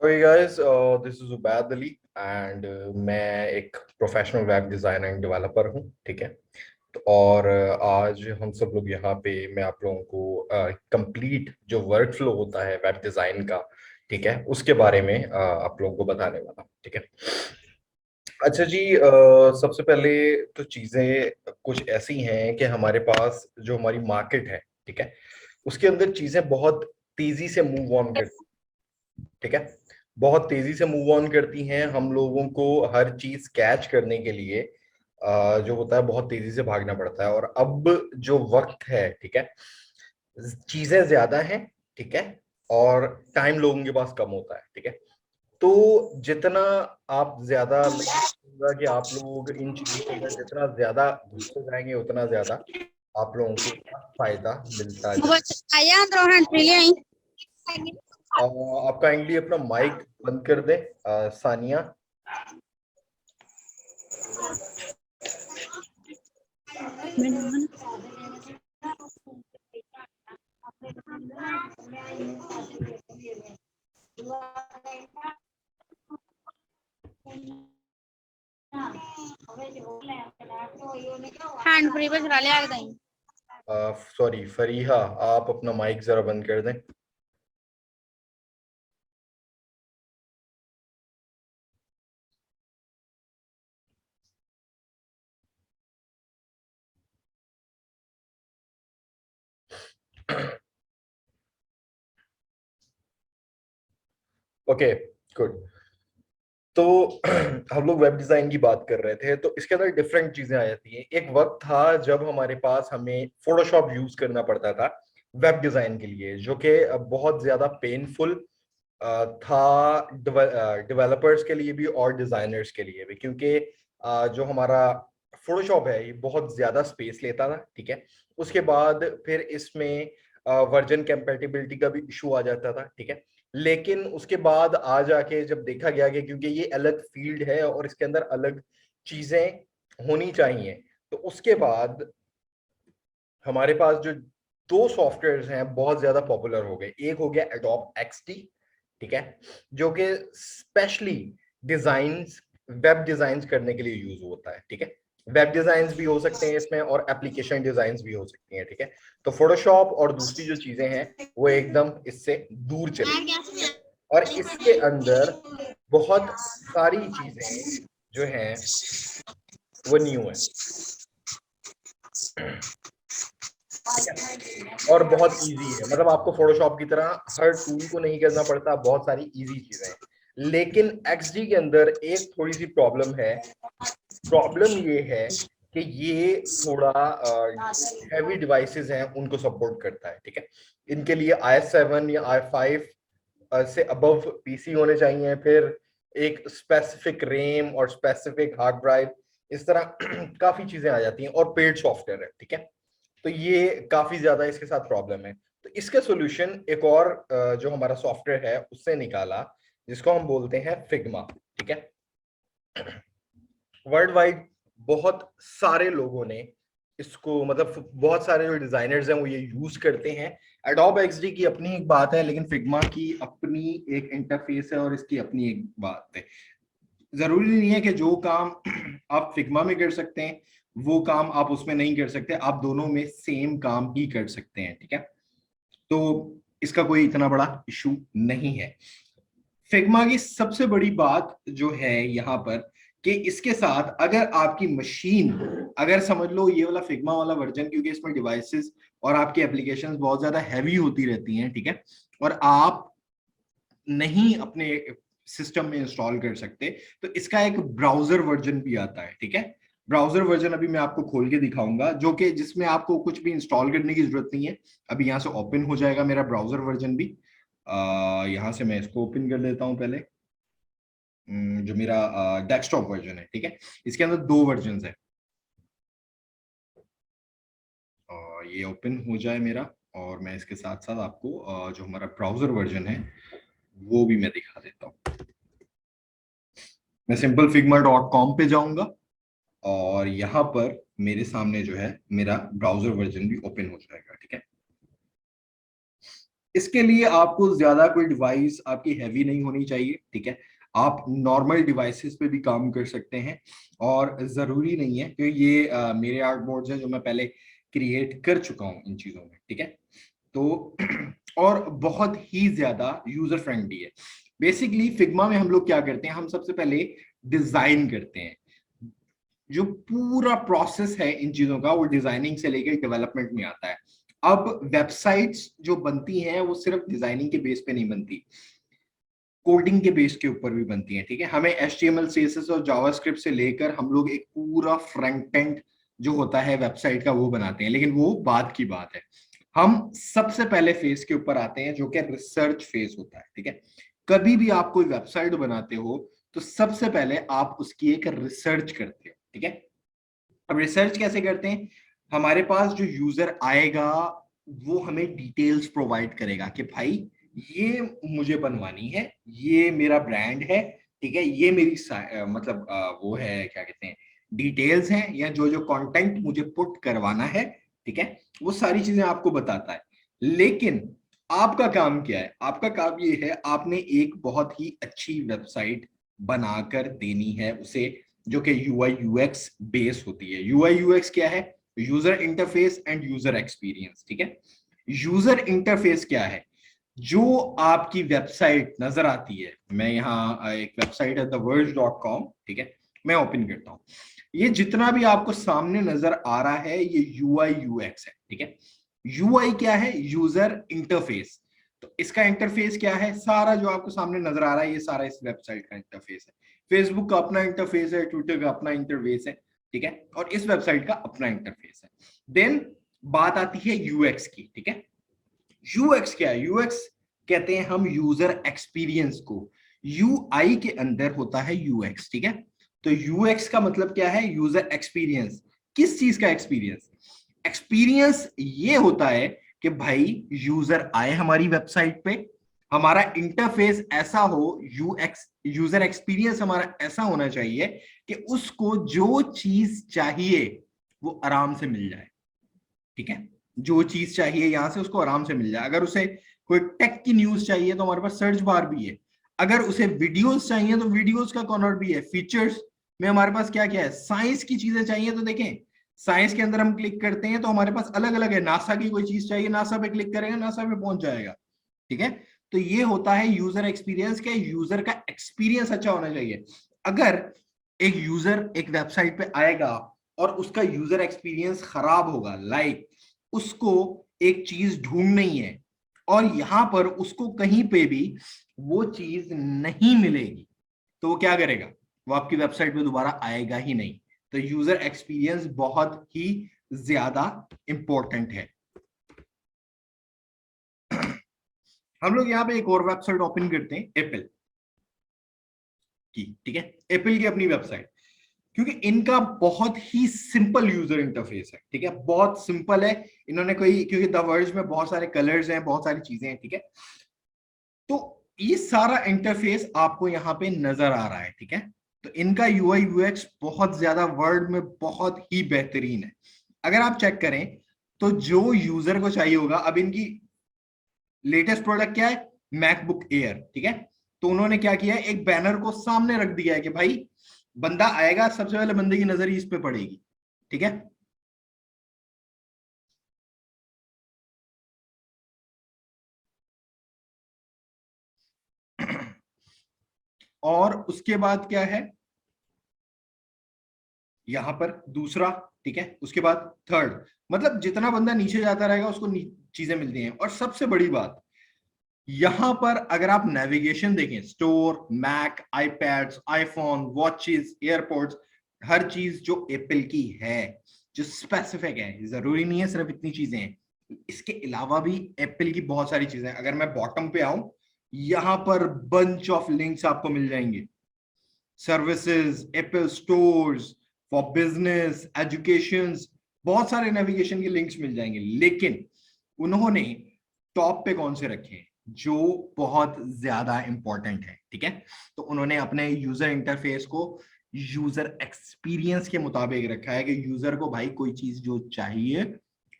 Hey guys, this is Ubaid Ali and मैं एक professional web designer end developer हूँ। ठीक है। तो और आज हम सब लोग यहाँ पे मैं आप लोगों को कंप्लीट जो वर्क फ्लो होता है वेब डिजाइन का, ठीक है, उसके बारे में आप लोगों को बताने वाला हूँ। ठीक है। अच्छा जी, सबसे पहले तो चीजें कुछ ऐसी हैं कि हमारे पास जो हमारी मार्केट है, ठीक है, उसके अंदर चीजें बहुत तेजी से मूव ऑन कर, ठीक है, बहुत तेजी से मूव ऑन करती हैं। हम लोगों को हर चीज कैच करने के लिए जो होता है बहुत तेजी से भागना पड़ता है। और अब जो वक्त है, ठीक है, चीजें ज्यादा हैं, ठीक है, और टाइम लोगों के पास कम होता है। ठीक है। तो जितना आप ज्यादा, मैं ये कहूंगा कि आप लोग इन चीजों के अंदर जितना ज्यादा घुसते जाएंगे उतना ज्यादा आप लोगों को फायदा मिलता जाए। आप काइंडली अपना माइक बंद कर दें, सानिया। हैंड फ्री पे चला लिया कहीं। सॉरी फरीहा, आप अपना माइक जरा बंद कर दें। Okay, good. तो हम लोग वेब डिजाइन की बात कर रहे थे, तो इसके अंदर डिफरेंट चीजें आ जाती हैं। एक वक्त था जब हमारे पास हमें फोटोशॉप यूज करना पड़ता था वेब डिजाइन के लिए, जो कि बहुत ज्यादा पेनफुल था डेवलपर्स के लिए भी और डिजाइनर्स के लिए भी, क्योंकि जो हमारा फोटोशॉप है ये बहुत ज्यादा स्पेस लेता था। ठीक है। उसके बाद फिर इसमें वर्जन कंपैटिबिलिटी का भी इशू आ जाता था। ठीक है। लेकिन उसके बाद आ जाके जब देखा गया कि क्योंकि ये अलग फील्ड है और इसके अंदर अलग चीजें होनी चाहिए, तो उसके बाद हमारे पास जो दो सॉफ्टवेयर्स हैं बहुत ज्यादा पॉपुलर हो गए। एक हो गया एडोब एक्सडी, ठीक है, जो कि स्पेशली डिजाइन्स, वेब डिजाइन्स करने के लिए यूज होता है। ठीक है। वेब डिजाइन्स भी हो सकते हैं इसमें और एप्लीकेशन डिजाइन्स भी हो सकती हैं। ठीक है। तो फोटोशॉप और दूसरी जो चीजें हैं वो एकदम इससे दूर चली गई। ठीक है। और इसके अंदर बहुत सारी चीजें जो हैं वो न्यू है। ठीक है। और बहुत इजी है, मतलब आपको फोटोशॉप की तरह हर टूल को नहीं करना पड़ता, बहुत सारी इजी चीजें हैं। लेकिन एक्सडी के अंदर एक थोड़ी सी प्रॉब्लम है। प्रॉब्लम ये है कि ये थोड़ा हैवी डिवाइसेस हैं उनको सपोर्ट करता है। ठीक है। इनके लिए i7 या i5 से अबव पीसी होने चाहिए, फिर एक स्पेसिफिक रैम और स्पेसिफिक हार्ड ड्राइव, इस तरह काफी चीजें आ जाती हैं, और पेड सॉफ्टवेयर है। ठीक है। तो ये काफी ज्यादा इसके साथ प्रॉब्लम है। तो इसका सोल्यूशन एक और जो हमारा सॉफ्टवेयर है उससे निकाला, जिसको हम बोलते हैं फिग्मा। ठीक है। वर्ल्ड वाइड बहुत सारे लोगों ने इसको, मतलब बहुत सारे जो डिजाइनर्स हैं वो ये यूज करते हैं। एडोब एक्सडी की अपनी एक बात है, लेकिन फिग्मा की अपनी एक इंटरफेस है और इसकी अपनी एक बात है। जरूरी नहीं है कि जो काम आप फिग्मा में कर सकते हैं वो काम आप उसमें नहीं कर सकते, आप दोनों में सेम काम ही कर सकते हैं। ठीक है। तो इसका कोई इतना बड़ा इशू नहीं है। फिग्मा की सबसे बड़ी बात जो है यहाँ पर, कि इसके साथ अगर आपकी मशीन, अगर समझ लो ये वाला फिग्मा वाला वर्जन, क्योंकि इसमें डिवाइसेस और आपकी एप्लीकेशंस बहुत ज्यादा हैवी होती रहती हैं, ठीक है, और आप नहीं अपने सिस्टम में इंस्टॉल कर सकते, तो इसका एक ब्राउजर वर्जन भी आता है। ठीक है। ब्राउजर वर्जन अभी मैं आपको खोल के दिखाऊंगा, जो कि जिसमें आपको कुछ भी इंस्टॉल करने की जरूरत नहीं है। अभी यहाँ से ओपन हो जाएगा मेरा ब्राउजर वर्जन भी। यहाँ से मैं इसको ओपन कर लेता हूँ पहले। जो मेरा डेस्कटॉप वर्जन है, ठीक है, इसके अंदर दो वर्जन है। ये ओपन हो जाए मेरा, और मैं इसके साथ साथ आपको जो हमारा ब्राउजर वर्जन है वो भी मैं दिखा देता हूँ। मैं simpleFigma.com पे जाऊंगा और यहाँ पर मेरे सामने जो है मेरा ब्राउजर वर्जन भी ओपन हो जाएगा। ठीक है। इसके लिए आपको ज्यादा कोई डिवाइस आपकी हैवी नहीं होनी चाहिए, ठीक है। आप नॉर्मल डिवाइसेस पे भी काम कर सकते हैं, और जरूरी नहीं है क्योंकि ये मेरे आर्ट बोर्ड्स हैं जो मैं पहले क्रिएट कर चुका हूँ इन चीजों में, ठीक है। तो और बहुत ही ज्यादा यूजर फ्रेंडली है। बेसिकली फिग्मा में हम लोग क्या करते हैं, हम सबसे पहले डिजाइन करते हैं। जो पूरा प्रोसेस है इन चीजों का वो डिजाइनिंग से लेकर डेवलपमेंट में आता है। अब वेबसाइट्स जो बनती हैं वो सिर्फ डिजाइनिंग के बेस पे नहीं बनती, कोडिंग के बेस के ऊपर भी बनती है, ठीक है। हमें HTML CSS और जावास्क्रिप्ट से लेकर हम लोग एक पूरा फ्रंट एंड जो होता है वेबसाइट का वो बनाते हैं, लेकिन वो बाद की बात है। हम सबसे पहले फेज के ऊपर आते हैं जो कि रिसर्च फेज होता है, ठीक है। कभी भी आप कोई वेबसाइट बनाते हो तो सबसे पहले आप उसकी एक रिसर्च करते हो, ठीक है। अब रिसर्च कैसे करते हैं, हमारे पास जो यूजर आएगा वो हमें डिटेल्स प्रोवाइड करेगा कि भाई ये मुझे बनवानी है, ये मेरा ब्रांड है, ठीक है, ये मेरी मतलब वो है क्या कहते हैं, डिटेल्स हैं, या जो जो कंटेंट मुझे पुट करवाना है, ठीक है, वो सारी चीजें आपको बताता है। लेकिन आपका काम क्या है, आपका काम ये है आपने एक बहुत ही अच्छी वेबसाइट बनाकर देनी है उसे, जो कि UI UX बेस होती है। UI UX क्या है, user interface and user experience, ठीक है। यूजर इंटरफेस क्या है, जो आपकी वेबसाइट नजर आती है। मैं यहाँ एक वेबसाइट है theverge.com, ठीक है, मैं ओपन करता हूं। ये जितना भी आपको सामने नजर आ रहा है ये UI UX है, ठीक है। UI क्या है, यूजर इंटरफेस। तो इसका इंटरफेस क्या है, सारा जो आपको सामने नजर आ रहा है ये सारा इस वेबसाइट का इंटरफेस है। फेसबुक का अपना इंटरफेस है, ट्विटर का अपना इंटरफेस है, ठीक है, और इस वेबसाइट का अपना इंटरफेस है। देन बात आती है यूएक्स की, ठीक है। यूएक्स क्या है, यूएक्स कहते हैं हम यूजर एक्सपीरियंस को। यूआई के अंदर होता है यूएक्स, ठीक है। तो यूएक्स का मतलब क्या है, यूजर एक्सपीरियंस। किस चीज का एक्सपीरियंस, एक्सपीरियंस ये होता है कि भाई यूजर आए हमारी वेबसाइट पे, हमारा इंटरफेस ऐसा हो, यूएक्स यूजर एक्सपीरियंस हमारा ऐसा होना चाहिए कि उसको जो चीज चाहिए वो आराम से मिल जाए, ठीक है। जो चीज चाहिए यहां से उसको आराम से मिल जाए। अगर उसे कोई टेक की न्यूज चाहिए तो हमारे पास सर्च बार भी है। अगर उसे वीडियोस चाहिए तो वीडियोस का कॉर्नर भी है। फीचर्स में हमारे पास क्या क्या है, साइंस की चीजें चाहिए तो देखें, साइंस के अंदर हम क्लिक करते हैं तो हमारे पास अलग अलग है। नासा की कोई चीज चाहिए, नासा पे क्लिक करेंगे, नासा पे पहुंच जाएगा, ठीक है। तो ये होता है यूजर एक्सपीरियंस के, यूजर का एक्सपीरियंस अच्छा होना चाहिए। अगर एक यूजर एक वेबसाइट पे आएगा और उसका यूजर एक्सपीरियंस खराब होगा, लाइक उसको एक चीज ढूंढनी है और यहां पर उसको कहीं पे भी वो चीज नहीं मिलेगी, तो वो क्या करेगा, वो आपकी वेबसाइट पे दोबारा आएगा ही नहीं। तो यूजर एक्सपीरियंस बहुत ही ज्यादा इंपॉर्टेंट है। हम लोग यहाँ पे एक और वेबसाइट ओपन करते हैं, एप्पल की, ठीक है। एप्पल की अपनी वेबसाइट, क्योंकि इनका बहुत ही सिंपल यूजर इंटरफेस है, ठीक है, बहुत सिंपल है। इन्होंने कोई, क्योंकि द वर्ज में बहुत सारे कलर्स हैं, बहुत सारी चीजें हैं, ठीक है। तो ये सारा इंटरफेस आपको यहाँ पे नजर आ रहा है, ठीक है। तो इनका UI UX बहुत ज्यादा, वर्ड में बहुत ही बेहतरीन है। अगर आप चेक करें तो जो यूजर को चाहिए होगा, अब इनकी लेटेस्ट प्रोडक्ट क्या है, मैकबुक एयर, ठीक है। तो उन्होंने क्या किया है, एक बैनर को सामने रख दिया है कि भाई बंदा आएगा सबसे पहले बंदे की नजर ही इस पे पड़ेगी, ठीक है। और उसके बाद क्या है, यहां पर दूसरा, ठीक है, उसके बाद थर्ड, मतलब जितना बंदा नीचे जाता रहेगा उसको चीजें मिलती हैं। और सबसे बड़ी बात, यहां पर अगर आप नेविगेशन देखें, store, Mac, iPads, iPhone, watches, airports, हर चीज जो एप्पल की है, जो स्पेसिफिक है, जरूरी नहीं है सिर्फ इतनी चीजें हैं, इसके अलावा भी एप्पल की बहुत सारी चीजें हैं। अगर मैं बॉटम पे आऊं, यहां पर बंच ऑफ लिंक्स आपको मिल जाएंगे, services, Apple stores for business, education, बहुत सारे नेविगेशन के लिंक्स मिल जाएंगे। लेकिन उन्होंने टॉप पे कौन से रखे हैं, जो बहुत ज्यादा इंपॉर्टेंट है, ठीक है। तो उन्होंने अपने यूजर इंटरफेस को यूजर एक्सपीरियंस के मुताबिक रखा है कि यूजर को भाई कोई चीज जो चाहिए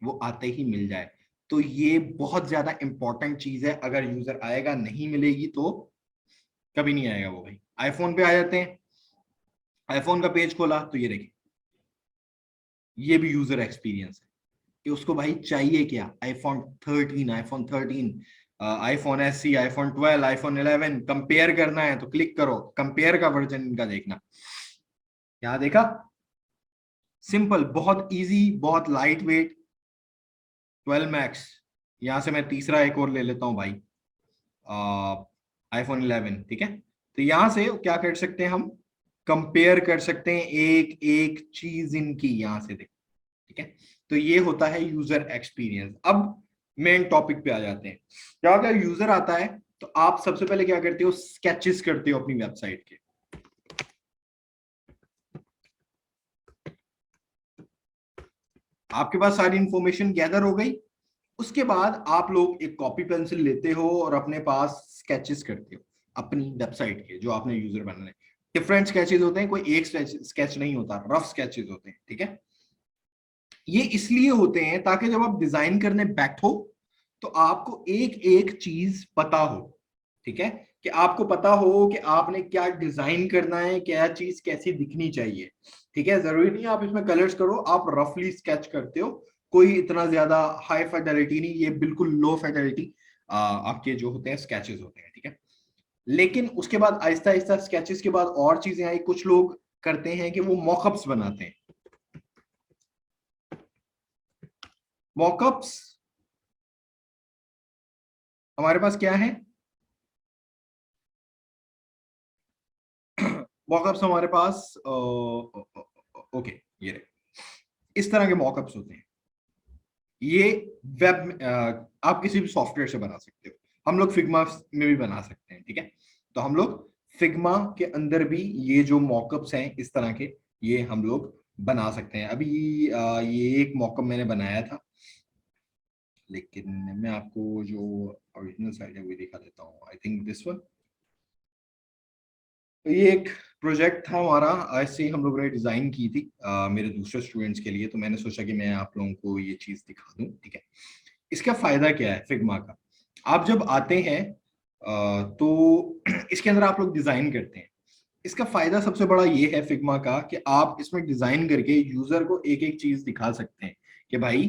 वो आते ही मिल जाए। तो ये बहुत ज्यादा इंपॉर्टेंट चीज है, अगर यूजर आएगा नहीं मिलेगी तो कभी नहीं आएगा वो भाई। आईफोन पे आ जाते हैं, आईफोन का पेज खोला तो ये देखिए, ये भी यूजर एक्सपीरियंस है कि उसको भाई चाहिए क्या, iPhone 13, iPhone 13, iPhone SE, iPhone 12, iPhone 11 compare करना है तो क्लिक करो, कंपेयर का वर्जन इनका देखना। यहां देखा, सिंपल, बहुत इजी, बहुत लाइट वेट, 12 मैक्स। यहां से मैं तीसरा एक और ले लेता हूं भाई, आईफोन 11, ठीक है। तो यहां से क्या कर सकते हैं हम, कंपेयर कर सकते हैं एक एक चीज इनकी, यहां से देख, ठीक है। तो ये होता है यूजर एक्सपीरियंस। अब मेन टॉपिक पे आ जाते हैं। क्या, अगर यूजर आता है तो आप सबसे पहले क्या करते हो, स्केचेस करते हो अपनी वेबसाइट के। आपके पास सारी इंफॉर्मेशन गैदर हो गई, उसके बाद आप लोग एक कॉपी पेंसिल लेते हो और अपने पास स्केचेस करते हो अपनी वेबसाइट के, जो आपने यूजर बनाने। डिफरेंट स्केचेस होते हैं, कोई एक स्केच नहीं होता, रफ स्केचेस होते हैं, ठीक है। ये इसलिए होते हैं ताकि जब आप डिजाइन करने बैठो तो आपको एक एक चीज पता हो, ठीक है। कि आपको पता हो कि आपने क्या डिजाइन करना है, क्या चीज कैसी दिखनी चाहिए, ठीक है। जरूरी नहीं आप इसमें कलर्स करो, आप रफली स्केच करते हो, कोई इतना ज्यादा हाई फिडेलिटी नहीं, ये बिल्कुल लो फिडेलिटी आपके जो होते हैं स्केचेस होते हैं, ठीक है। लेकिन उसके बाद आहिस्ता आहिस्ता स्केचेस के बाद और चीजें आई, कुछ लोग करते हैं कि वो मॉकअप्स बनाते हैं। मॉकअप्स हमारे पास क्या है, मॉकअप्स हमारे पास ओके, ये रहे, इस तरह के मॉकअप्स होते हैं। ये वेब में आप किसी भी सॉफ्टवेयर से बना सकते हो, हम लोग फिग्मा में भी बना सकते हैं, ठीक है। तो हम लोग फिग्मा के अंदर भी ये जो मॉकअप्स हैं इस तरह के, ये हम लोग बना सकते हैं। अभी ये एक मॉकअप मैंने बनाया था, लेकिन मैं आपको जो ओरिजिनल साइड है वो दिखा देता हूँ। आई थिंक दिस वन, तो ये एक प्रोजेक्ट था हमारा, ऐसे ही हम लोगों ने डिजाइन की थी मेरे दूसरे स्टूडेंट्स के लिए, तो मैंने सोचा कि मैं आप लोगों को ये चीज दिखा दूं, ठीक है। इसका फायदा क्या है फिग्मा का, आप जब आते हैं तो इसके अंदर आप लोग डिजाइन करते हैं। इसका फायदा सबसे बड़ा ये है फिग्मा का कि आप इसमें डिजाइन करके यूजर को एक एक चीज दिखा सकते हैं कि भाई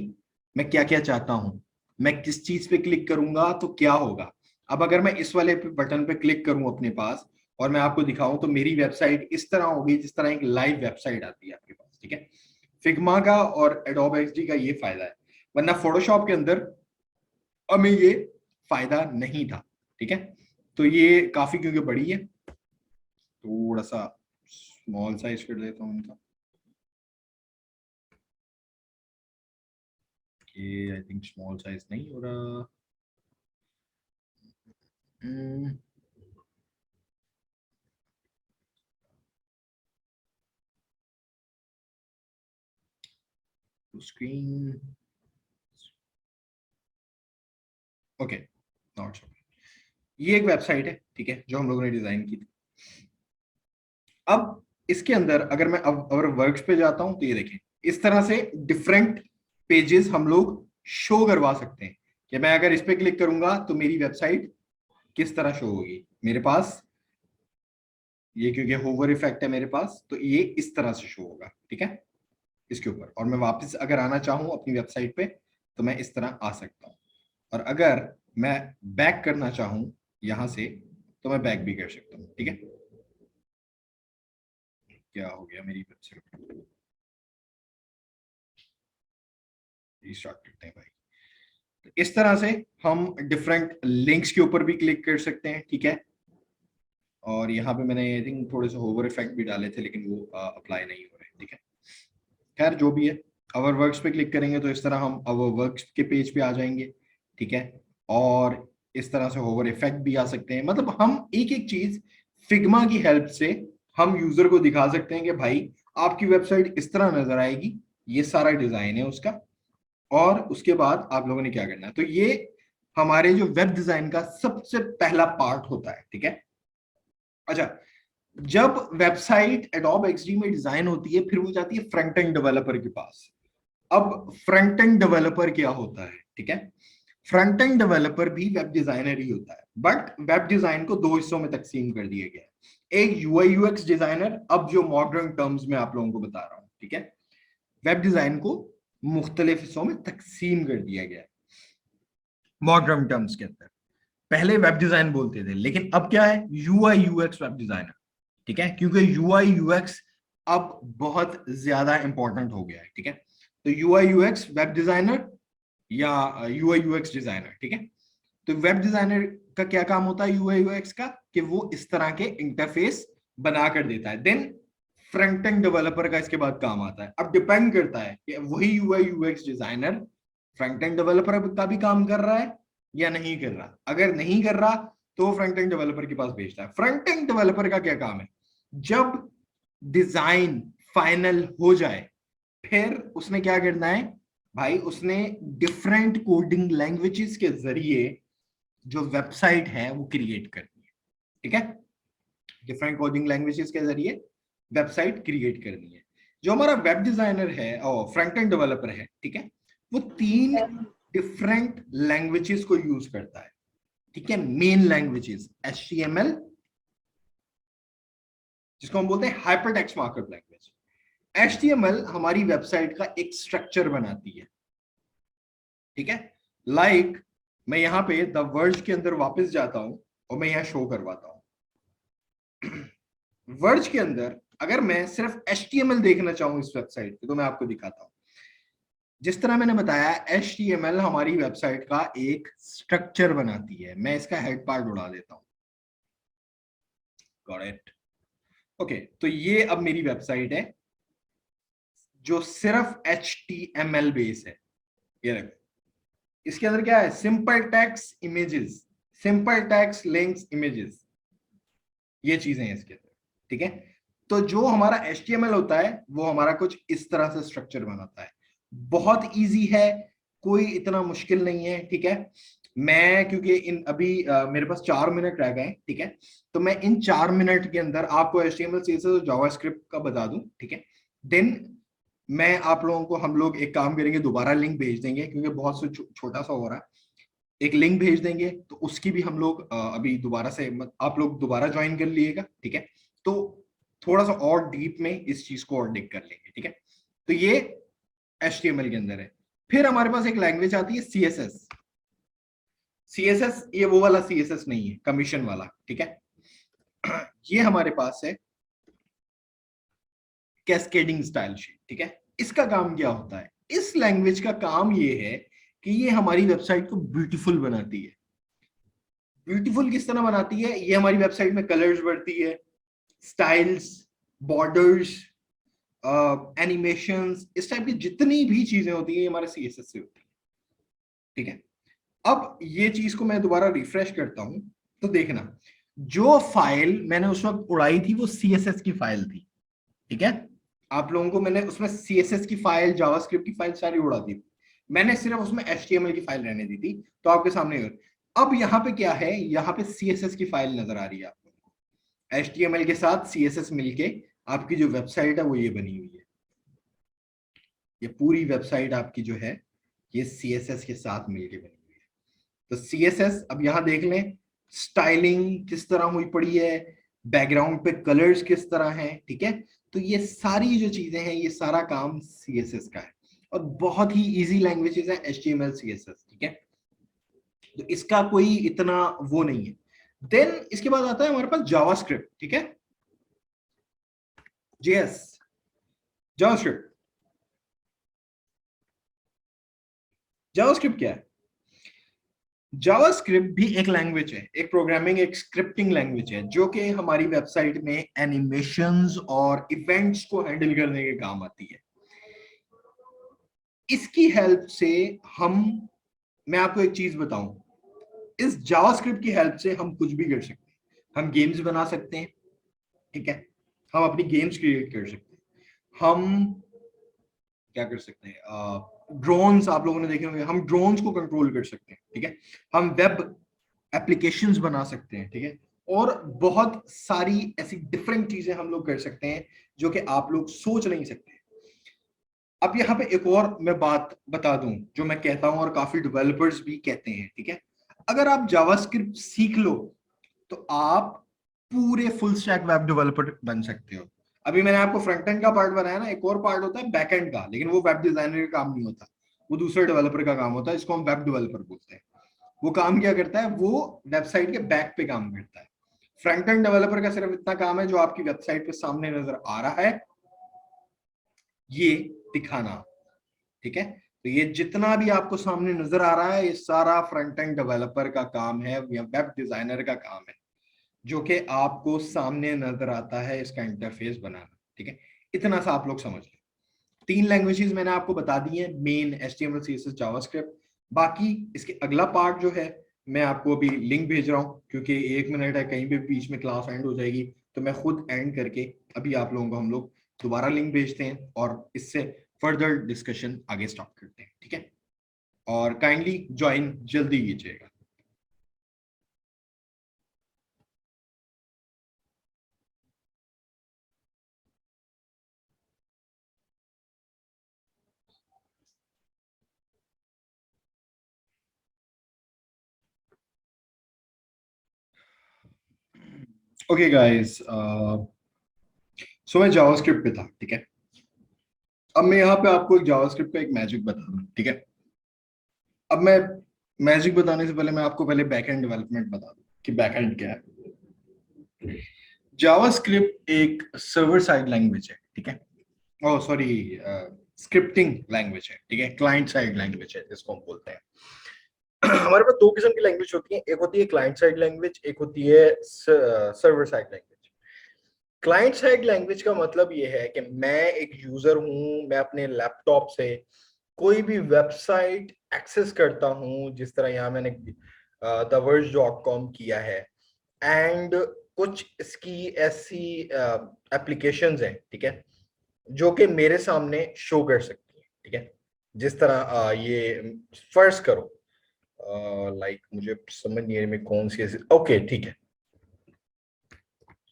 मैं क्या क्या चाहता हूं, मैं किस चीज पे क्लिक करूंगा तो क्या होगा। अब अगर मैं इस वाले बटन पे क्लिक करूं अपने पास और मैं आपको दिखाऊं तो मेरी वेबसाइट इस तरह होगी जिस तरह एक लाइव वेबसाइट आती है आपके पास, ठीक है। फिग्मा का और एडोब एक्सडी का ये फायदा है, वरना फोटोशॉप के अंदर हमें ये फायदा नहीं था, ठीक है। तो ये काफी क्योंकि बड़ी है, थोड़ा सा स्मॉल साइज कर देता हूँ इनका, ये आई थिंक स्मॉल साइज नहीं हो रहा। Screen, okay, not so. ये एक वेबसाइट है, ठीक है, जो हम लोगों ने डिजाइन की थी। अब इसके अंदर अगर मैं अब अगर वर्क्स पे जाता हूं तो ये देखें, इस तरह से डिफरेंट पेजेस हम लोग शो करवा सकते हैं कि मैं अगर इस पे क्लिक करूंगा तो मेरी वेबसाइट किस तरह शो होगी। मेरे पास ये क्योंकि होवर इफेक्ट है मेरे पास, तो ये इस तरह से शो होगा, ठीक है, इसके ऊपर। और मैं वापस अगर आना चाहूं अपनी वेबसाइट पे तो मैं इस तरह आ सकता हूं, और अगर मैं बैक करना चाहूं यहां से तो मैं बैक भी कर सकता हूं, ठीक है। क्या हो गया मेरी वेबसाइट, रीस्टार्ट करते हैं भाई। तो इस तरह से हम डिफरेंट लिंक्स के ऊपर भी क्लिक कर सकते हैं, ठीक है। और यहाँ पे मैंने आई थिंक थोड़े से होवर इफेक्ट भी डाले थे, लेकिन वो अप्लाई नहीं हो रहे, ठीक है। खैर जो भी है, अवर वर्क्स पे क्लिक करेंगे तो इस तरह हम अवर वर्क्स के पेज पे आ जाएंगे, ठीक है। और इस तरह से होवर इफेक्ट भी आ सकते हैं, मतलब हम एक एक चीज फिग्मा की हेल्प से हम यूजर को दिखा सकते हैं कि भाई आपकी वेबसाइट इस तरह नजर आएगी, ये सारा डिजाइन है उसका। और उसके बाद आप लोगों ने क्या करना है, तो ये हमारे जो वेब डिजाइन का सबसे पहला पार्ट होता है, ठीक है। अच्छा, जब वेबसाइट एडोब एक्सडी में डिजाइन होती है फिर वो जाती है फ्रंट एंड डेवलपर के पास। अब फ्रंट एंड डेवलपर क्या होता है, ठीक है। फ्रंट एंड डेवलपर भी वेब डिजाइनर ही होता है, बट वेब डिजाइन को दो हिस्सों में तकसीम कर दिया गया है। एक यूआई यूएक्स डिजाइनर, अब जो मॉडर्न टर्म्स में आप लोगों को बता रहा हूं, ठीक है। वेब डिजाइन को मुख्तलिफ हिस्सों में तकसीम कर दिया गया है मॉडर्न टर्म्स के अंदर। पहले वेब डिजाइन बोलते थे, लेकिन अब क्या है, यूआई यूएक्स वेब डिजाइनर, ठीक है, क्योंकि यूआई यूएक्स अब बहुत ज्यादा इंपॉर्टेंट हो गया है, ठीक है। तो यूआई यूएक्स वेब डिजाइनर या यूआई यूएक्स डिजाइनर, ठीक है। तो वेब डिजाइनर का क्या काम होता है यूआई यूएक्स का, कि वो इस तरह के इंटरफेस बना कर देता है। देन फ्रंट एंड डेवलपर का इसके बाद काम आता है। अब डिपेंड करता है कि वही UI UX designer front end developer का भी काम कर रहा है या नहीं कर रहा। अगर नहीं कर रहा तो फ्रंट एंड डेवलपर के पास भेजता है। फ्रंट एंड डेवलपर का क्या काम है, जब डिजाइन फाइनल हो जाए फिर उसने क्या करना है भाई, उसने डिफरेंट कोडिंग लैंग्वेजेस के जरिए जो वेबसाइट है वो क्रिएट करनी है, ठीक है। डिफरेंट कोडिंग लैंग्वेजेस के जरिए वेबसाइट क्रिएट करनी है। जो हमारा वेब डिजाइनर है और फ्रंट एंड डेवलपर है, ठीक है, वो 3 डिफरेंट लैंग्वेजेस को यूज करता है, ठीक है। मेन लैंग्वेजेस HTML, जिसको हम बोलते हैं hyper text markup language. HTML हमारी वेबसाइट का एक स्ट्रक्चर बनाती है, ठीक है। लाइक मैं यहां पे द वर्ज के अंदर वापस जाता हूं और मैं यहां शो करवाता हूं। वर्ज के अंदर अगर मैं सिर्फ HTML देखना चाहूं इस वेबसाइट पे, तो मैं आपको दिखाता हूं। जिस तरह मैंने बताया, HTML हमारी वेबसाइट का एक स्ट्रक्चर बनाती है। मैं इसका हेड पार्ट उड़ा देता हूं। Got it. ओके, तो ये अब मेरी वेबसाइट है जो सिर्फ HTML बेस है। ये देखो, इसके अंदर क्या है, simple text images, simple text links images, ये चीजें हैं इसके अंदर, ठीक है। तो जो हमारा HTML होता है वो हमारा कुछ इस तरह से स्ट्रक्चर बनाता है। बहुत इजी है, कोई इतना मुश्किल नहीं है, ठीक है। मैं क्योंकि इन अभी मेरे पास 4 मिनट रह गए, ठीक है, तो मैं इन 4 मिनट के अंदर आपको HTML CSS और जावास्क्रिप्ट का बता दूं, ठीक है। देन मैं आप लोगों को, हम लोग एक काम करेंगे, दोबारा लिंक भेज देंगे क्योंकि बहुत से छोटा सा हो रहा है। एक लिंक भेज देंगे तो उसकी भी हम लोग अभी दोबारा से आप लोग दोबारा ज्वाइन कर लीजिएगा, ठीक है। तो थोड़ा सा और डीप में इस चीज को और डिग कर लेंगे, ठीक है। तो ये HTML के अंदर है। फिर हमारे पास एक लैंग्वेज आती है CSS। CSS ये वो वाला CSS नहीं है, कमीशन वाला, ठीक है। ये हमारे पास है कैस्केडिंग स्टाइल शीट, ठीक है। इसका काम क्या होता है, इस लैंग्वेज का काम ये है कि ये हमारी वेबसाइट को ब्यूटीफुल बनाती है। ब्यूटीफुल किस तरह बनाती है, ये हमारी वेबसाइट में कलर्स भरती है, स्टाइल्स, बॉर्डर्स, एनिमेशंस, इस टाइप की जितनी भी चीजें होती है ये हमारे CSS से होती है, ठीक है। अब ये चीज को मैं दोबारा रिफ्रेश करता हूं तो देखना, जो फाइल मैंने उस वक्त उड़ाई थी वो CSS की फाइल थी, ठीक है। आप लोगों को मैंने उसमें CSS की फाइल, जावास्क्रिप्ट की फाइल सारी उड़ा दी, मैंने सिर्फ उसमें HTML की फाइल रहने दी थी, तो आपके सामने। अब यहाँ पे क्या है, यहाँ पे CSS की फाइल नजर आ रही है आप लोगों को। HTML के साथ CSS मिलके आपकी जो वेबसाइट है वो ये बनी हुई है। ये पूरी वेबसाइट आपकी जो है ये CSS के साथ मिलके बनी हुई है। तो CSS अब यहाँ देख लें, स्टाइलिंग किस तरह हुई पड़ी है, बैकग्राउंड पे कलर्स किस तरह हैं, ठीक है। तो ये सारी जो चीजें हैं ये सारा काम CSS का है, और बहुत ही इजी लैंग्वेजेस है HTML CSS, ठीक है। तो इसका कोई इतना वो नहीं है। देन इसके बाद आता है हमारे पास जावास्क्रिप्ट, ठीक है। JS, JavaScript. जावास्क्रिप्ट क्या है, जावास्क्रिप्ट भी एक लैंग्वेज है, एक प्रोग्रामिंग, एक स्क्रिप्टिंग लैंग्वेज है, जो कि हमारी वेबसाइट में एनिमेशंस और इवेंट्स को हैंडल करने के काम आती है। इसकी हेल्प से हम, मैं आपको एक चीज बताऊं, इस जावास्क्रिप्ट की हेल्प से हम कुछ भी कर सकते हैं। हम गेम्स बना सकते हैं, ठीक है, हम अपनी गेम्स क्रिएट कर सकते हैं। हम क्या कर सकते हैं, ड्रोन्स आप लोगों ने देखे होंगे, हम ड्रोन्स को कंट्रोल कर सकते हैं, ठीक है। हम वेब एप्लीकेशंस बना सकते हैं, ठीक है। और बहुत सारी ऐसी डिफरेंट चीजें हम लोग कर सकते हैं जो कि आप लोग सोच नहीं सकते। अब यहाँ पे एक और मैं बात बता दूं जो मैं कहता हूं और काफी डेवलपर्स भी कहते हैं, ठीक है। अगर आप जावास्क्रिप्ट सीख लो तो आप पूरे फुल स्टैक वेब डेवलपर बन सकते हो। अभी मैंने आपको फ्रंट एंड का पार्ट बनाया ना, एक और पार्ट होता है बैक एंड का, लेकिन वो वेब डिजाइनर का काम नहीं होता, वो दूसरे डेवलपर का काम होता है, इसको हम वेब डेवलपर बोलते हैं। वो काम क्या करता है, वो वेबसाइट के बैक पे काम करता है। फ्रंट एंड डेवलपर का सिर्फ इतना काम है जो आपकी वेबसाइट पे सामने नजर आ रहा है ये दिखाना, ठीक है। तो ये जितना भी आपको सामने नजर आ रहा है ये सारा फ्रंट एंड डेवलपर का काम है या वेब डिजाइनर का काम है, जो कि आपको सामने नजर आता है इसका इंटरफेस बनाना, ठीक है। इतना सा आप लोग समझ लें। 3 लैंग्वेजेस मैंने आपको बता दी है मेन, HTML CSS जावास्क्रिप्ट। बाकी इसके अगला पार्ट जो है मैं आपको अभी लिंक भेज रहा हूँ, क्योंकि 1 मिनट है, कहीं भी बीच में क्लास एंड हो जाएगी, तो मैं खुद एंड करके अभी आप लोगों को हम लोग दोबारा लिंक भेजते हैं और इससे फर्दर डिस्कशन आगे स्टार्ट करते हैं, ठीक है। और काइंडली ज्वाइन जल्दी कीजिएगा। ओके गाइस, सो मैं जावास्क्रिप्ट पे था, ठीक है। अब मैं यहाँ पे आपको एक जावास्क्रिप्ट का एक मैजिक बता दूं, ठीक है। अब मैं मैजिक बताने से पहले मैं आपको पहले बैकएंड डेवलपमेंट बता दूं कि बैकएंड क्या है। जावास्क्रिप्ट एक सर्वर साइड लैंग्वेज है, ठीक है। ओह सॉरी, स्क्रिप्टिंग लैंग्वेज है, ठीक है, क्लाइंट साइड लैंग्वेज है जिसको हम बोलते हैं। हमारे पास 2 किस्म की लैंग्वेज होती है, एक होती है क्लाइंट साइड लैंग्वेज, एक होती है server side language. Client side language का मतलब ये है कि मैं एक यूजर हूं, मैं अपने लैपटॉप से कोई भी वेबसाइट एक्सेस करता हूं, जिस तरह यहाँ मैंने theverge.com किया है। एंड कुछ इसकी ऐसी एप्लीकेशंस हैं, ठीक है, जो कि मेरे सामने शो कर सकती है, ठीक है। जिस तरह ये फर्ज करो, लाइक मुझे समझ नहीं आ रही मैं कौन सी ऐसी, ओके ठीक है,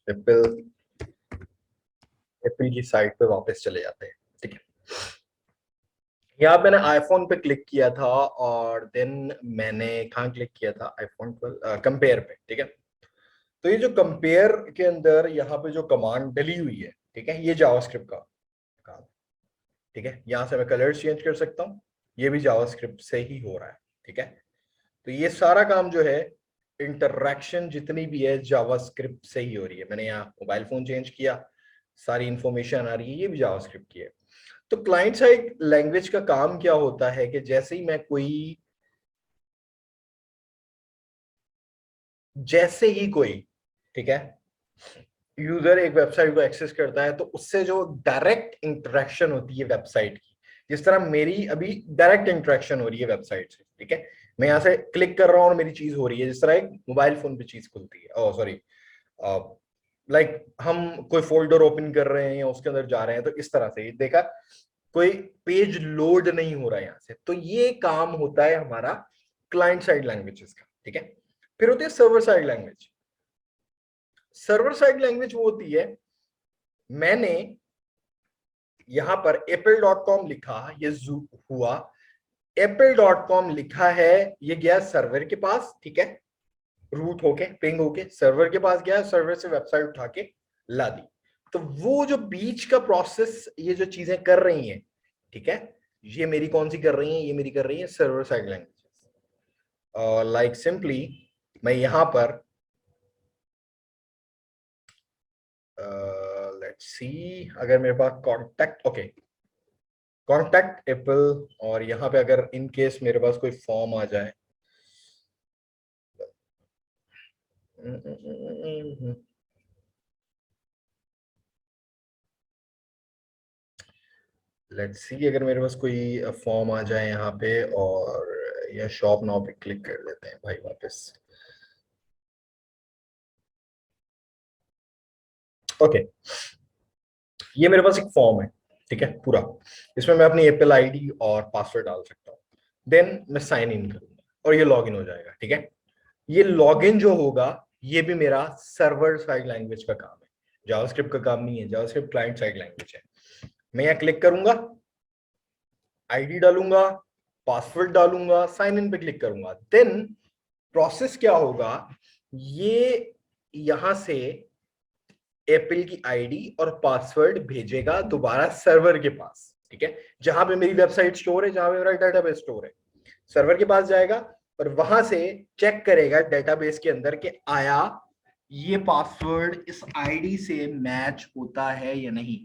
एप्पल एप्पल की साइट पे वापस चले जाते हैं, ठीक है। यहाँ मैंने आईफोन पे क्लिक किया था और देन मैंने कहाँ क्लिक किया था, आईफोन 12 कंपेयर पे, ठीक है। तो ये जो कंपेयर के अंदर यहाँ पे जो कमांड डली हुई है, ठीक है, ये जावास्क्रिप्ट का काम, ठीक है। यहाँ से मैं कलर्स चेंज कर सकता हूँ, ये भी जावास्क्रिप्ट से ही हो रहा है, ठीक है। तो ये सारा काम जो है, इंटरैक्शन जितनी भी है जावास्क्रिप्ट से ही हो रही है। मैंने यहाँ मोबाइल फोन चेंज किया, सारी इंफॉर्मेशन आ रही है, ये भी जावास्क्रिप्ट की है। तो क्लाइंट साइड लैंग्वेज का काम क्या होता है कि जैसे ही कोई, ठीक है, यूजर एक वेबसाइट को एक्सेस करता है तो उससे जो डायरेक्ट इंटरेक्शन होती है वेबसाइट की, जिस तरह मेरी अभी डायरेक्ट इंटरेक्शन हो रही है वेबसाइट से, ठीक है। मैं यहाँ से क्लिक कर रहा हूँ और मेरी चीज हो रही है, जिस तरह एक मोबाइल फोन पे चीज खुलती है, ओह सॉरी, लाइक हम कोई फोल्डर ओपन कर रहे हैं या उसके अंदर जा रहे हैं, तो इस तरह से देखा कोई पेज लोड नहीं हो रहा है यहाँ से। तो ये काम होता है हमारा क्लाइंट साइड लैंग्वेजेस का, ठीक है। फिर होती है server side language. Server side language वो होती है, मैंने यहां पर apple.com लिखा, ये हुआ, apple.com लिखा है, ये गया सर्वर के पास, ठीक है, रूट होके पिंग होके सर्वर के पास गया, सर्वर से वेबसाइट उठा के ला दी। तो वो जो बीच का प्रोसेस ये जो चीजें कर रही हैं, ठीक है, ये मेरी कौन सी कर रही है, ये मेरी कर रही है server side language. Like simply मैं यहां पर लेट्स सी, अगर मेरे पास कॉन्टैक्ट, ओके, कॉन्टैक्ट एप्पल, और यहाँ पे अगर इन केस मेरे पास कोई फॉर्म आ जाए, लेट्स सी, अगर मेरे पास कोई फॉर्म आ जाए यहाँ पे, और या शॉप नाउ पे क्लिक कर लेते हैं भाई वापस। ओके, ये मेरे पास एक फॉर्म है, ठीक है, पूरा, इसमें मैं अपनी एप्पल आईडी और पासवर्ड डाल सकता हूँ। देन मैं साइन इन करूंगा और ये लॉगिन हो जाएगा, ठीक है। ये लॉगिन जो होगा ये भी मेरा सर्वर साइड लैंग्वेज का काम है, जावास्क्रिप्ट का काम नहीं है, जावास्क्रिप्ट क्लाइंट साइड लैंग्वेज है। मैं यहाँ क्लिक करूंगा, आईडी डालूंगा, पासवर्ड डालूंगा, साइन इन पे क्लिक करूंगा, देन प्रोसेस क्या होगा, ये यहां से एप्पल की आईडी और पासवर्ड भेजेगा दोबारा सर्वर के पास, ठीक है, जहां पे मेरी वेबसाइट स्टोर है, जहां पे मेरा डेटाबेस स्टोर है, सर्वर के पास जाएगा और वहां से चेक करेगा डेटाबेस के अंदर कि आया ये पासवर्ड इस आईडी से मैच होता है या नहीं।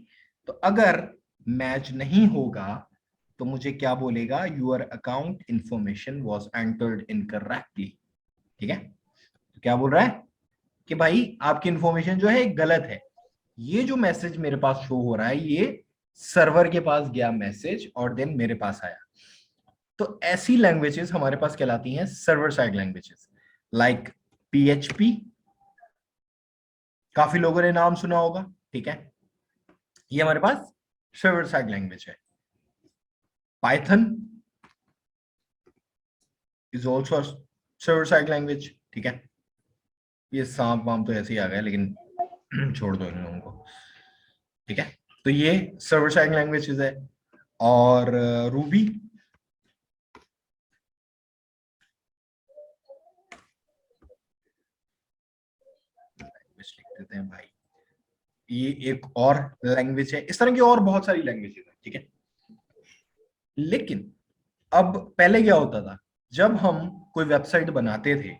तो अगर मैच नहीं होगा तो मुझे क्या बोलेगा, your account information was entered incorrectly, ठीक है। तो क्या बोल रहा है कि भाई आपकी इंफॉर्मेशन जो है गलत है। ये जो मैसेज मेरे पास शो हो रहा है ये सर्वर के पास गया मैसेज और देन मेरे पास आया। तो ऐसी लैंग्वेजेस हमारे पास कहलाती हैं server side languages, like PHP, काफी लोगों ने नाम सुना होगा, ठीक है, ये हमारे पास सर्वर साइड लैंग्वेज है। Python is also server side language, ठीक है। ये सांप वाम तो ऐसे ही आ गया, लेकिन छोड़ दो इन लोगों को, ठीक है। तो ये सर्वर साइड लैंग्वेजेस है। और रूबी, लिख देते हैं भाई, ये एक और लैंग्वेज है। इस तरह की और बहुत सारी लैंग्वेजेस है, ठीक है। लेकिन अब पहले क्या होता था, जब हम कोई वेबसाइट बनाते थे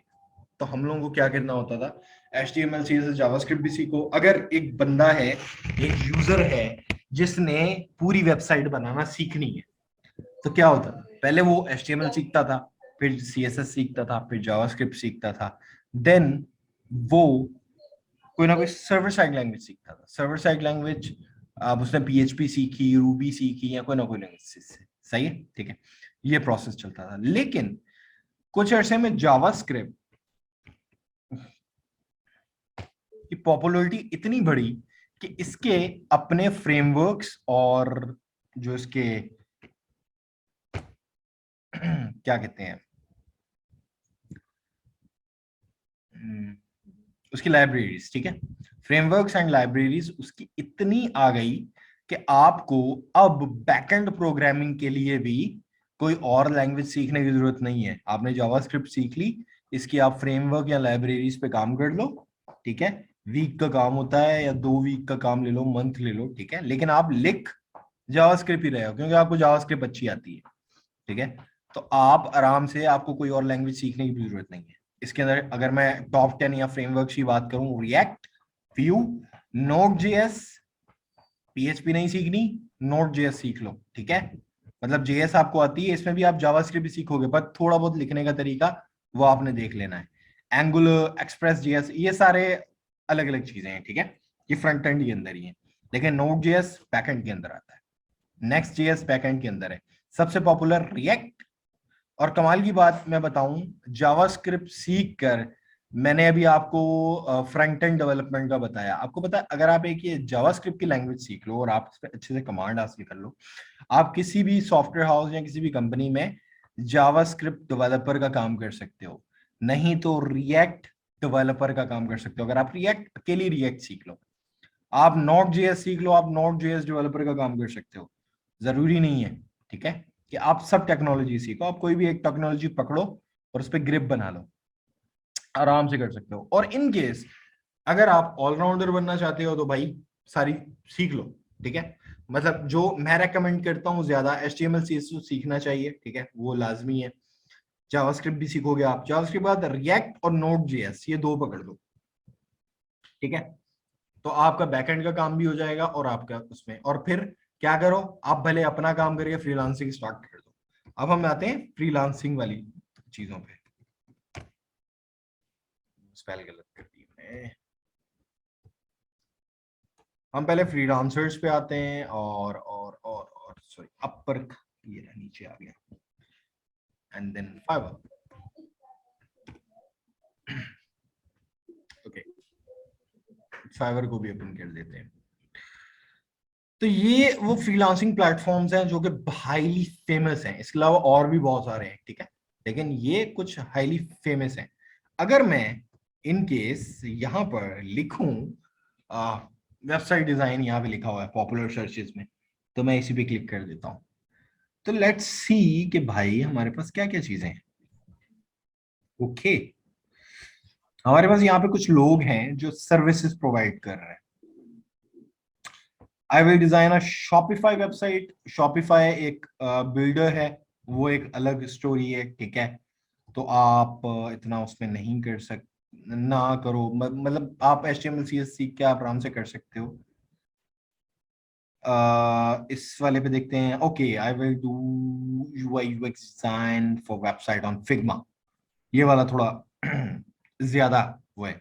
तो हम लोगों को क्या करना होता था, HTML CSS जावास्क्रिप्ट भी सीखो। अगर एक बंदा है, एक यूजर है जिसने पूरी वेबसाइट बनाना सीखनी है, तो क्या होता था, पहले वो HTML सीखता था, फिर CSS सीखता था, फिर जावास्क्रिप्ट सीखता था, देन वो कोई ना कोई सर्वर साइड लैंग्वेज सीखता था। सर्वर साइड लैंग्वेज अब उसने PHP सीखी, रूबी सीखी, या कोई ना कोई लैंग्वेज, सही है, ठीक है। ये प्रोसेस चलता था। लेकिन कुछ अरसे में जावास्क्रिप्ट की पॉपुलैरिटी इतनी बढ़ी कि इसके अपने फ्रेमवर्क्स और जो इसके क्या कहते हैं, उसकी लाइब्रेरीज, ठीक है, फ्रेमवर्क्स एंड लाइब्रेरीज उसकी इतनी आ गई कि आपको अब बैकएंड प्रोग्रामिंग के लिए भी कोई और लैंग्वेज सीखने की जरूरत नहीं है। आपने जावास्क्रिप्ट सीख ली, इसकी आप फ्रेमवर्क या लाइब्रेरीज पे काम कर लो, ठीक है। वीक का काम होता है, या 2 वीक का काम ले लो, मंथ ले लो, ठीक है, लेकिन आप लिख जावास्क्रिप्ट ही रहे हो क्योंकि आपको जावास्क्रिप्ट अच्छी आती है, ठीक है। तो आप आराम से, आपको कोई और लैंग्वेज सीखने की भी जरूरत नहीं है। इसके अंदर अगर मैं टॉप 10 या फ्रेमवर्क की बात करूं, react, view, node JS, PHP नहीं सीखनी, नोड जेएस सीख लो, ठीक है। मतलब जेएस आपको आती है, इसमें भी आप जावास्क्रिप्ट भी सीखोगे, पर थोड़ा बहुत लिखने का तरीका वो आपने देख लेना है। एंगुलर, एक्सप्रेस जेएस, ये सारे अलग अलग चीजें हैं, ठीक है, ये फ्रंट एंड के अंदर ही है। लेकिन नोड जेएस बैक एंड के अंदर आता है, नेक्स्ट जेएस बैक एंड के अंदर है। सबसे पॉपुलर रिएक्ट। और कमाल की बात मैं बताऊं, जावास्क्रिप्ट सीख कर मैंने अभी आपको फ्रंट एंड डेवलपमेंट का बताया। आपको पता है, अगर आप एक ये जावास्क्रिप्ट की लैंग्वेज सीख लो और आप इस पे अच्छे से कमांड हासिल कर लो, आप किसी भी सॉफ्टवेयर हाउस या किसी भी कंपनी में जावास्क्रिप्ट डेवलपर का काम कर सकते हो, नहीं तो रिएक्ट डेवलपर का काम कर सकते हो। अगर आप रिएक्ट, अकेली रिएक्ट सीख लो, आप नोड जेएस सीख लो, आप नोड जेएस डेवलपर का काम कर सकते हो। जरूरी नहीं है, ठीक है, कि आप सब टेक्नोलॉजी सीखो। आप कोई भी एक टेक्नोलॉजी पकड़ो और उस पर ग्रिप बना लो, आराम से कर सकते हो। और इन केस अगर आप ऑलराउंडर बनना चाहते हो तो भाई सारी सीख लो, ठीक है। मतलब जो मैं रेकमेंड करता हूँ, ज्यादा HTML CSS सीखना चाहिए, ठीक है, वो लाजमी है। जावास्क्रिप्ट भी सीखोगे आप, जावास्क्रिप्ट बाद रिएक्ट और नोड जेएस, ये दो पकड़ लो, ठीक है। तो आपका बैकएंड का काम भी हो जाएगा और आपका उसमें, और फिर क्या करो, आप भले अपना काम करके फ्रीलांसिंग स्टार्ट कर दो। अब हम आते हैं फ्रीलांसिंग वाली चीजों पे। स्पेल गलत कर दी मैंने। हम पहले फ्रीलांसर्स पे आते हैं और सॉरी, अपर, ये नीचे आ गया, and then Fiverr. Okay, Fiverr को भी ओपन कर देते हैं। तो ये वो फ्रीलांसिंग प्लेटफॉर्म्स हैं जो कि हाईली फेमस हैं, इसके अलावा और भी बहुत सारे हैं, ठीक है, लेकिन ये कुछ हाईली फेमस हैं। अगर मैं इन केस यहाँ पर लिखूं वेबसाइट डिजाइन, यहाँ पे लिखा हुआ है पॉपुलर सर्चेस में, तो मैं इसी पे क्लिक कर देता हूँ। तो लेट्स सी कि भाई हमारे पास क्या क्या चीजें हैं। ओके, हमारे पास यहाँ पे कुछ लोग हैं जो सर्विसेज प्रोवाइड कर रहे हैं। आई will design a Shopify website. Shopify एक बिल्डर है, वो एक अलग स्टोरी है, ठीक है। तो आप इतना उसमें नहीं कर ना करो, मतलब आप HTML CSS सीख के आप आराम से कर सकते हो। इस वाले पे देखते हैं। Okay, I will do UI UX design for website on Figma. ये वाला थोड़ा ज्यादा वो है।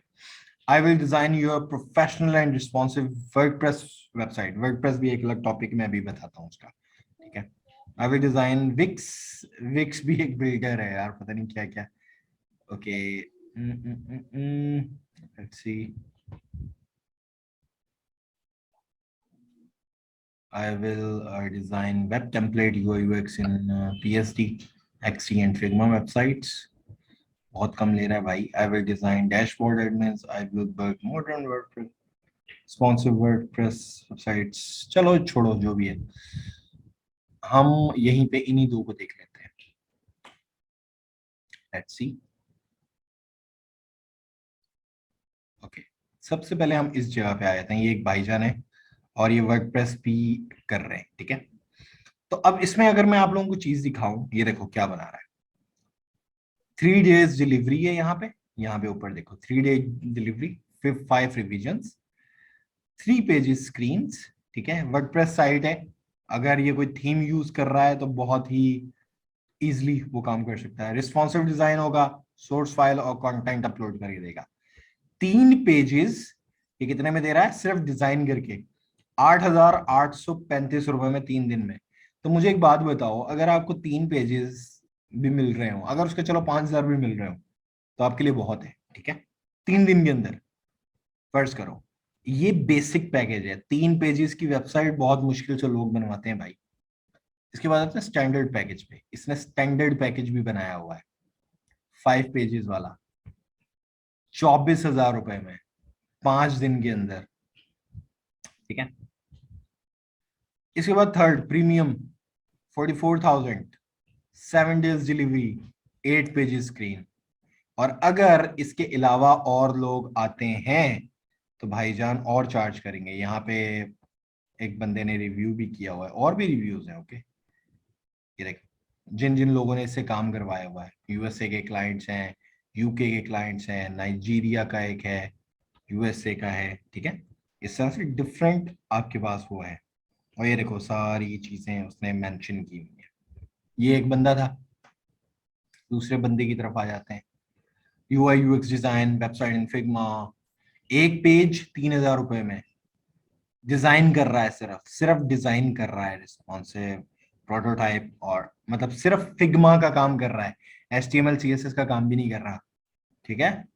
I will design your professional and responsive WordPress website. WordPress भी एक अलग टॉपिक में अभी बताता हूँ उसका, ठीक है। I will design Wix. Wix भी एक बिल्डर है यार, पता नहीं क्या क्या। Okay, let's see. I will design web template UI UX in PSD, XD and Figma websites. बहुत कम ले रहा है भाई। I will design dashboard admins. I will build modern WordPress, responsive WordPress websites. चलो छोड़ो जो भी है, हम यहीं पे इन्हीं दो को देख लेते हैं। Let's see. ओके, सबसे पहले हम इस जगह पे आ जाते हैं। ये एक भाईजान है और ये वर्डप्रेस भी कर रहे हैं, ठीक है। तो अब इसमें अगर मैं आप लोगों को चीज दिखाऊं, ये देखो क्या बना रहा है। 3 days डिलीवरी है यहाँ पे ऊपर देखो 3 day delivery, 5 revisions, 3 pages screen, ठीक है। वर्डप्रेस साइट है, अगर ये कोई थीम यूज कर रहा है तो बहुत ही इजिली वो काम कर सकता है। रिस्पॉन्सिव डिजाइन होगा, सोर्स फाइल और कंटेंट अपलोड करके देगा। 3 पेजेस ये कितने में दे रहा है सिर्फ डिजाइन करके? 8,835 रुपए में 3 दिन में। तो मुझे एक बात बताओ, अगर आपको 3 पेजेस भी मिल रहे हो, अगर उसके चलो 5,000 भी मिल रहे हो, तो आपके लिए बहुत है, ठीक है। 3 दिन के अंदर फर्ज करो, ये बेसिक पैकेज है। 3 पेजेस की वेबसाइट बहुत मुश्किल से लोग बनवाते हैं भाई। इसके बाद आते हैं स्टैंडर्ड पैकेज पे। इसने स्टैंडर्ड पैकेज भी बनाया हुआ है, 5 पेजेस वाला, 24,000 रुपए में 5 दिन के अंदर, ठीक है। इसके बाद third premium, 44,000, 7 days delivery, 8 pages screen. और अगर इसके अलावा और लोग आते हैं तो भाईजान और चार्ज करेंगे। यहाँ पे एक बंदे ने रिव्यू भी किया हुआ है, और भी रिव्यूज हैं, ओके। ये देखो जिन जिन लोगों ने इससे काम करवाया हुआ है, USA के क्लाइंट्स हैं, UK के क्लाइंट्स हैं, नाइजीरिया का एक है, USA का है, ठीक है। इस तरह से डिफरेंट आपके पास वो है। और ये देखो सारी चीजें उसने मेंशन की हुई है। ये एक बंदा था। दूसरे बंदे की तरफ आ जाते हैं। UI UX डिजाइन वेबसाइट इन फिग्मा, एक पेज 3,000 रुपए में डिजाइन कर रहा है। सिर्फ सिर्फ डिजाइन कर रहा है, रिस्पॉन्सिव, प्रोटोटाइप, और मतलब सिर्फ फिग्मा का काम कर रहा है, HTML CSS का काम भी नहीं कर रहा, ठीक है।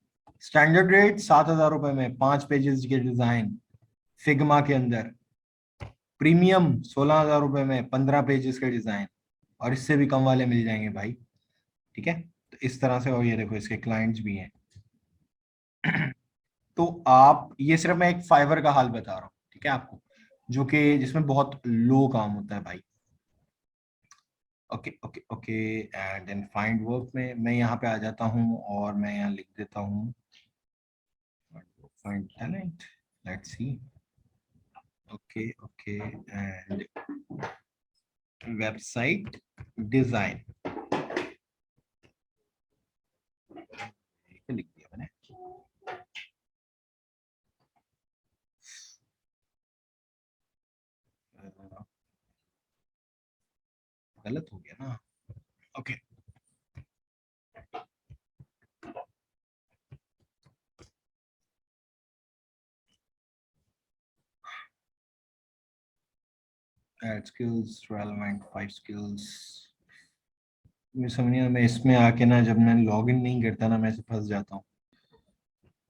स्टैंडर्ड रेट 7,000 रुपए में 5 पेजेस के डिजाइन फिग्मा के अंदर। प्रीमियम 16,000 रुपए में 15 पेजेस के डिजाइन, और इससे भी कम वाले मिल जाएंगे भाई, ठीक है। तो इस तरह से, और ये देखो इसके क्लाइंट्स भी हैं। तो आप, ये सिर्फ मैं एक फाइवर का हाल बता रहा हूँ, ठीक है आपको, जो कि जिसमें बहुत लो काम होता है भाई। Okay okay okay, and then find work में मैं यहाँ पे आ जाता हूँ और मैं यहाँ लिख देता हूँ find talent. Let's see. Okay okay, and website design लिख दिया मैंने। गलत हो गया ना, okay. Add skills relevant 5 skills. मैं समझ नहीं, मैं इसमें आके ना जब मैं लॉग इन नहीं करता ना, मैं ऐसे फंस जाता हूँ।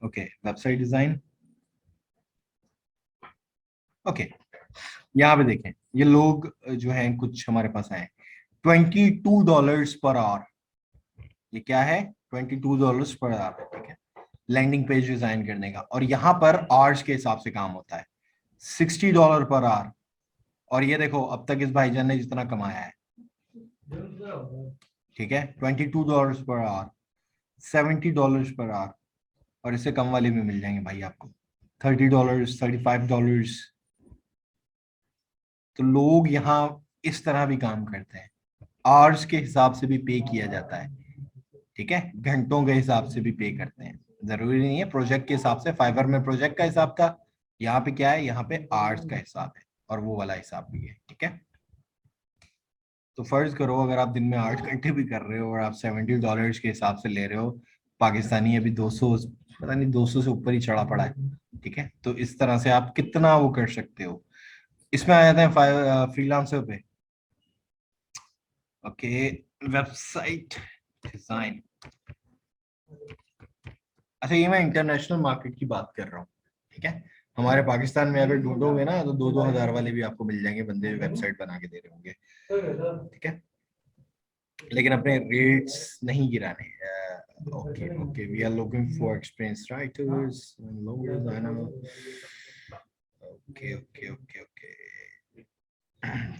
Okay, website design. ओके, यहाँ पे देखें, ये लोग जो हैं कुछ हमारे पास आए, $22 पर आवर। ये क्या है? $22 पर आवर, ठीक है, लैंडिंग पेज डिजाइन करने का। और यहाँ पर आवर्स के हिसाब से काम होता है, $60 पर आवर। और ये देखो अब तक इस भाईजान ने जितना कमाया है, ठीक है, $22 पर आवर, $70 पर आवर, और इससे कम वाले भी मिल जाएंगे भाई आपको, $30, $35। तो लोग यहाँ इस तरह भी काम करते हैं, आवर्स के हिसाब से भी पे किया जाता है, ठीक है, घंटों के हिसाब से भी पे करते हैं, जरूरी नहीं है प्रोजेक्ट के हिसाब से। फाइवर में प्रोजेक्ट का हिसाब था, यहाँ पे क्या है, यहाँ पे आवर्स का हिसाब है, और वो वाला हिसाब भी है, ठीक है। तो फर्ज करो अगर आप दिन में 8 घंटे भी कर रहे हो और आप $70 के हिसाब से ले रहे हो, पाकिस्तानी अभी 200, पता नहीं 200 से ऊपर ही चढ़ा पड़ा है, ठीक है। तो इस तरह से आप कितना वो कर सकते हो। इसमें आ जाते हैं फ्रीलांसर पे। Okay, website design. अच्छा, ये मैं इंटरनेशनल मार्केट की बात कर रहा हूँ, ठीक है। हमारे पाकिस्तान में अगर ढूंढोगे ना तो 2-2 हजार वाले भी आपको मिल जाएंगे, बंदे वेबसाइट बना के दे रहे होंगे, ठीक है। लेकिन अपने रेट्स नहीं गिराने। Okay okay, we are looking for experience writers, logo designer. Okay okay okay okay,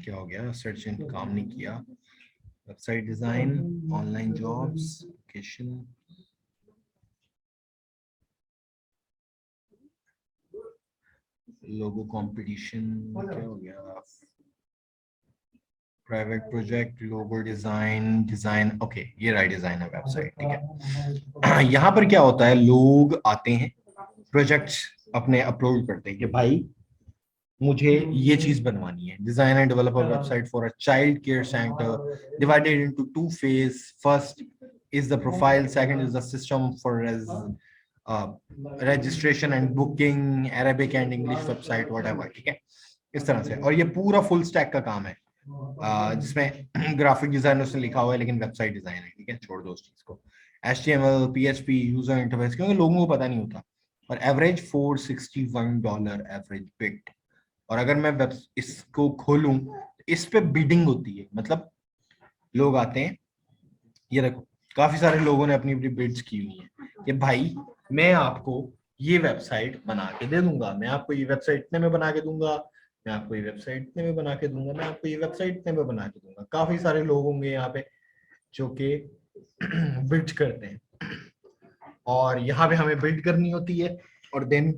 क्या हो गया, सर्च काम नहीं किया। Website design, online jobs, location, logo competition, क्या हो गया, private project, logo design, design, okay ये राइट डिजाइन है वेबसाइट, ठीक है। यहाँ पर क्या होता है, लोग आते हैं, प्रोजेक्ट्स अपने अपलोड करते हैं कि भाई मुझे ये चीज बनवानी है, design and develop a website for a child care centre divided into 2 phase, first is the profile, second is the system for registration and booking, Arabic and English website whatever, ठीक है, इस तरह से। और ये पूरा फुल स्टैक का काम है, जिसमें ग्राफिक डिजाइनर से लिखा हुआ है लेकिन वेबसाइट डिजाइन है, ठीक है, छोड़ दो उस चीज को। HTML, PHP, यूजर इंटरफेस, क्योंकि लोगों को पता नहीं होता। और एवरेज $461 एवरेज बिट। और अगर मैं वेब इसको खोलूं, इस पे बिडिंग होती है, मतलब लोग आते हैं, ये देखो काफी सारे लोगों ने अपनी अपनी बिड्स की हुई है कि भाई मैं आपको ये वेबसाइट बना के दे दूंगा, मैं आपको ये वेबसाइट इतने में बना के दूंगा, मैं आपको ये वेबसाइट इतने में बना के दूंगा, मैं आपको ये वेबसाइट इतने में बना के दूंगा। काफी सारे लोग होंगे यहाँ पे जो कि बिड करते हैं, और यहाँ पे हमें बिल्ड करनी होती है, और देन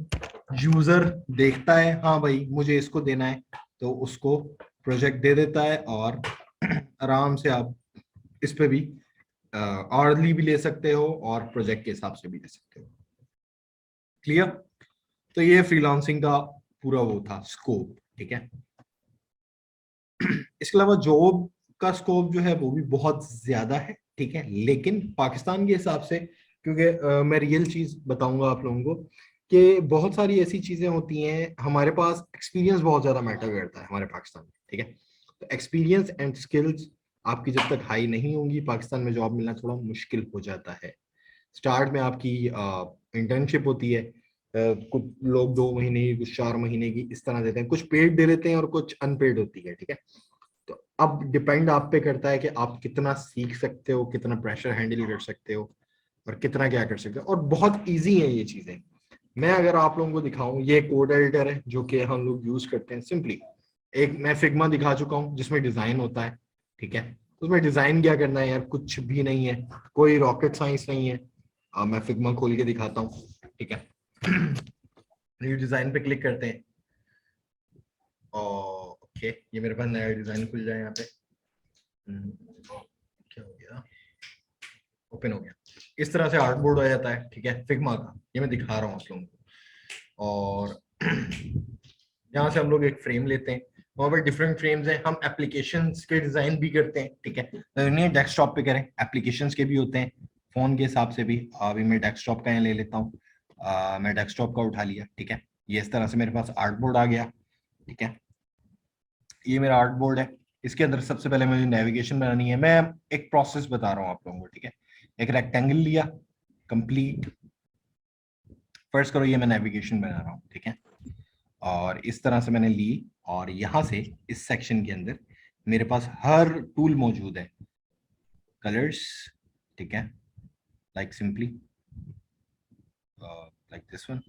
यूजर देखता है हाँ भाई मुझे इसको देना है, तो उसको प्रोजेक्ट दे देता है, और आराम से आप इस पे भी आवरली भी ले सकते हो और प्रोजेक्ट के हिसाब से भी ले सकते हो। क्लियर? तो ये फ्रीलांसिंग का पूरा वो था स्कोप, ठीक है। इसके अलावा जॉब का स्कोप जो है वो भी बहुत ज्यादा है, ठीक है, लेकिन पाकिस्तान के हिसाब से, क्योंकि मैं रियल चीज बताऊंगा आप लोगों को कि बहुत सारी ऐसी चीजें होती हैं, हमारे पास एक्सपीरियंस बहुत ज्यादा मैटर करता है हमारे पाकिस्तान में, ठीक है। तो एक्सपीरियंस एंड स्किल्स आपकी जब तक हाई नहीं होंगी, पाकिस्तान में जॉब मिलना थोड़ा मुश्किल हो जाता है। स्टार्ट में आपकी इंटर्नशिप होती है, कुछ लोग 2 महीने की, कुछ 4 महीने की इस तरह देते हैं, कुछ पेड दे देते हैं और कुछ अनपेड होती है, ठीक है। तो अब डिपेंड आप पे करता है कि आप कितना सीख सकते हो, कितना प्रेशर हैंडल कर सकते हो, और कितना क्या कर सकते हो। और बहुत इजी है ये चीजें। मैं अगर आप लोगों को दिखाऊं, ये कोड एडिटर है जो कि हम लोग यूज करते हैं सिंपली। एक मैं फिग्मा दिखा चुका हूं जिसमें डिजाइन होता है, ठीक है। उसमें डिजाइन क्या करना है यार, कुछ भी नहीं है, कोई रॉकेट साइंस नहीं है। मैं फिग्मा खोल के दिखाता हूँ, ठीक है। न्यू डिजाइन पे क्लिक करते हैं, और ओके ये मेरे पास नया डिजाइन खुल जाए यहाँ पे। क्या हो गया, ओपन हो गया। इस तरह से आर्टबोर्ड आ जाता है, ठीक है, फिग्मा का। ये मैं दिखा रहा हूँ आप लोगों को। और यहाँ से हम लोग एक फ्रेम लेते हैं, वहाँ पर डिफरेंट फ्रेम्स हैं, हम एप्लीकेशंस के डिजाइन भी करते हैं, ठीक है। नहीं डेस्कटॉप पे करें, एप्लीकेशंस के भी होते हैं, फोन के हिसाब से भी। अभी मैं डेस्कटॉप का यहाँ ले लेता हूँ, मैं डेस्कटॉप का उठा लिया, ठीक है। ये इस तरह से मेरे पास आर्टबोर्ड आ गया, ठीक है। ये मेरा आर्टबोर्ड है, इसके अंदर सबसे पहले मुझे नेविगेशन बनानी है। मैं एक प्रोसेस बता रहा हूँ आप लोगों को, ठीक है। एक रेक्टेंगल लिया, कंप्लीट, फर्स्ट करो ये मैं नेविगेशन बना रहा हूँ, ठीक है। और इस तरह से मैंने ली, और यहाँ से इस सेक्शन के अंदर मेरे पास हर टूल मौजूद है, कलर्स, ठीक है, like simply like this one,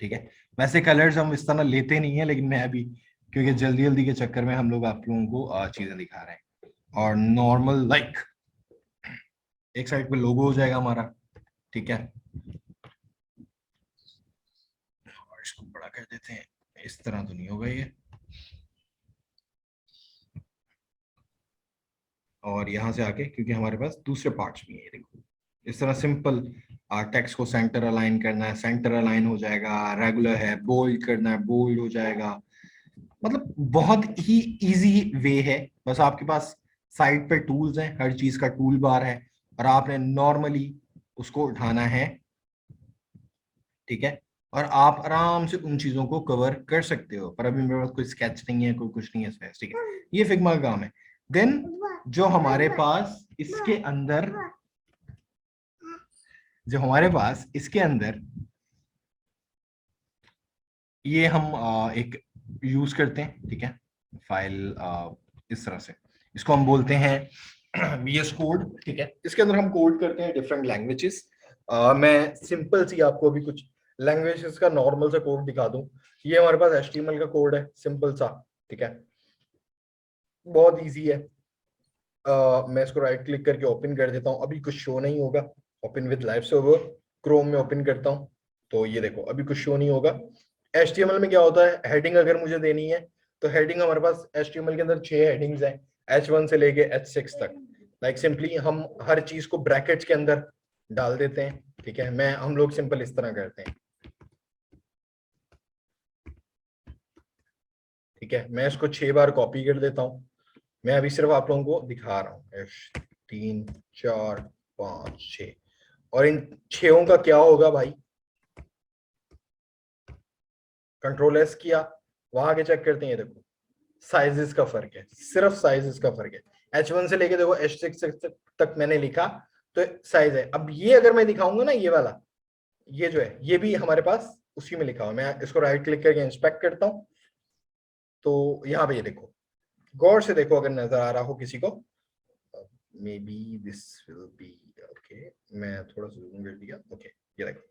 ठीक है। वैसे कलर्स हम इस तरह लेते नहीं है, लेकिन मैं अभी क्योंकि जल्दी जल्दी के चक्कर में हम लोग आप लोगों को चीजें दिखा रहे हैं। और नॉर्मल लाइक एक साइड पे लोगो हो जाएगा हमारा, ठीक है। और इसको बड़ा कर देते हैं, इस तरह तो नहीं होगा ये। और यहाँ से आके क्योंकि हमारे पास दूसरे पार्ट्स भी हैं, देखो इस तरह सिंपल टेक्स्ट को सेंटर अलाइन करना है, सेंटर अलाइन हो जाएगा। रेगुलर है, बोल्ड करना है, बोल्ड हो जाएगा। मतलब बहुत ही इजी वे है। बस आपके पास साइड पे टूल्स हैं, हर चीज का टूल बार है, और आपने नॉर्मली उसको उठाना है, ठीक है। और आप आराम से उन चीजों को कवर कर सकते हो। पर अभी मेरे पास कोई स्केच नहीं है, कोई कुछ नहीं है, ठीक है। ये फिग्मा का काम है। देन जो हमारे पास इसके अंदर ये हम एक यूज करते हैं, ठीक है। फाइल इस तरह से, इसको हम बोलते हैं VS कोड, ठीक है। इसके अंदर हम कोड करते हैं डिफरेंट लैंग्वेजेस। मैं सिंपल सी आपको अभी कुछ लैंग्वेजेस का नॉर्मल सा कोड दिखा दूं। ये हमारे पास HTML का कोड है, सिंपल सा, ठीक है, बहुत इजी है। मैं इसको राइट क्लिक करके ओपन कर देता हूँ। अभी कुछ शो नहीं होगा। Open with live server, Chrome में ओपन करता हूँ, तो ये देखो अभी कुछ शो नहीं होगा। HTML में क्या होता है, हेडिंग अगर मुझे देनी है तो हेडिंग हमारे पास HTML के अंदर 6 हेडिंग्स हैं, H1 से लेके H6 तक। लाइक सिंपली हम हर चीज को ब्रैकेट्स के अंदर डाल देते हैं, ठीक है। हम लोग सिंपल इस तरह करते हैं, ठीक है। मैं इसको 6 बार कॉपी कर देता हूँ। मैं अभी सिर्फ आप लोगों को दिखा रहा हूँ, 3 4 5 6। और इन 6 का क्या होगा भाई, कंट्रोल S किया, वहां आगे चेक करते हैं, देखो साइजेस का फर्क है, सिर्फ साइजेस का फर्क है। H1 से लेके देखो H6 तक मैंने लिखा, तो साइज है। अब ये अगर मैं दिखाऊंगा ना, ये वाला, ये जो है, ये भी हमारे पास उसी में लिखा हुआ। मैं इसको राइट क्लिक करके इंस्पेक्ट करता हूँ, तो यहाँ पे ये देखो, गौर से देखो अगर नजर आ रहा हो किसी को। May be this will be okay. मैं थोड़ा सा जूम कर दिया, ओके। ये देखो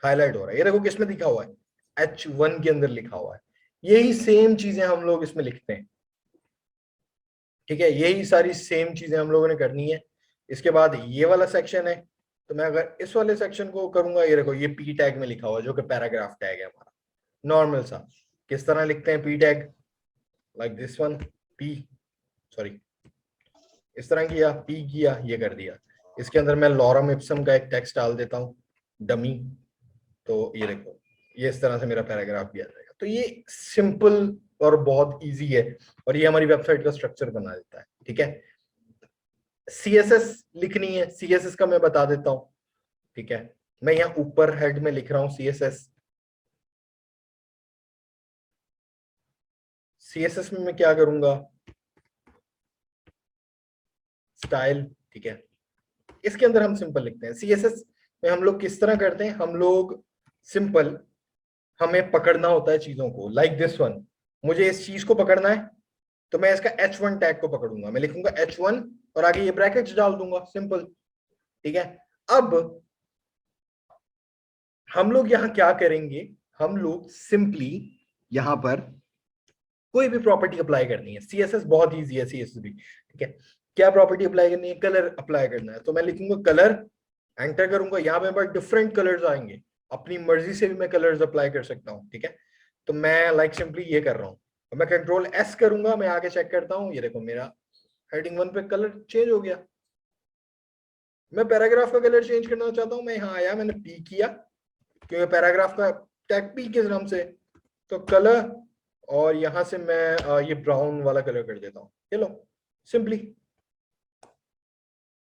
हाईलाइट हो रहा है, ये देखो किसमें लिखा हुआ है, H1 के अंदर लिखा हुआ है। यही सेम चीजें हम लोग इसमें लिखते हैं, ठीक है। यही सारी सेम चीजें हम लोगों ने करनी है। इसके बाद ये वाला सेक्शन है, तो मैं अगर इस वाले सेक्शन को करूंगा, ये देखो ये P टैग में लिखा हुआ है, जो कि पैराग्राफ टैग है हमारा, नॉर्मल सा। किस तरह लिखते हैं P tag, like this one, P, sorry, इस तरह किया, P किया, ये कर दिया। इसके अंदर मैं लॉरम इप्सम का एक टेक्स्ट डाल देता हूँ, डमी। तो ये देखो, ये इस तरह से मेरा पैराग्राफ भी आ जाएगा। तो ये सिंपल और बहुत इजी है, और ये हमारी वेबसाइट का स्ट्रक्चर बना देता है, ठीक है। CSS लिखनी है, CSS का मैं बता देता हूँ, ठीक है। मैं यहाँ ऊपर हेड में लिख रहा हूँ CSS। CSS में मैं क्या करूंगा, स्टाइल, ठीक है। इसके अंदर हम सिंपल लिखते हैं। CSS में हम लोग किस तरह करते हैं, हम लोग सिंपल, हमें पकड़ना होता है चीजों को, लाइक दिस वन। मुझे इस चीज को पकड़ना है, तो मैं इसका H1 टैग को पकड़ूंगा, मैं लिखूंगा H1 और आगे ये ब्रैकेट्स डाल दूंगा, सिंपल, ठीक है। अब हम लोग यहाँ क्या करेंगे, हम लोग सिंपली यहाँ पर कोई भी प्रॉपर्टी अप्लाई करनी है। CSS बहुत इजी है, CSS भी, ठीक है। क्या प्रॉपर्टी अप्लाई करनी है, कलर अप्लाई करना है, तो मैं लिखूंगा कलर, एंटर करूंगा। यहाँ पे डिफरेंट कलर्स आएंगे, अपनी मर्जी से भी मैं कलर्स अप्लाई कर सकता हूँ, ठीक है। तो मैं लाइक सिंपली ये कर रहा हूँ, मैं कंट्रोल S करूंगा, मैं आगे चेक करता हूँ, ये देखो मेरा हेडिंग 1 पे कलर चेंज हो गया। मैं पैराग्राफ का कलर चेंज करना चाहता हूँ, मैं यहाँ आया, मैंने P किया, क्योंकि पैराग्राफ का टैग P के नाम से, तो कलर, और यहां से मैं ये ब्राउन वाला कलर कर देता हूँ। ये लो, simply,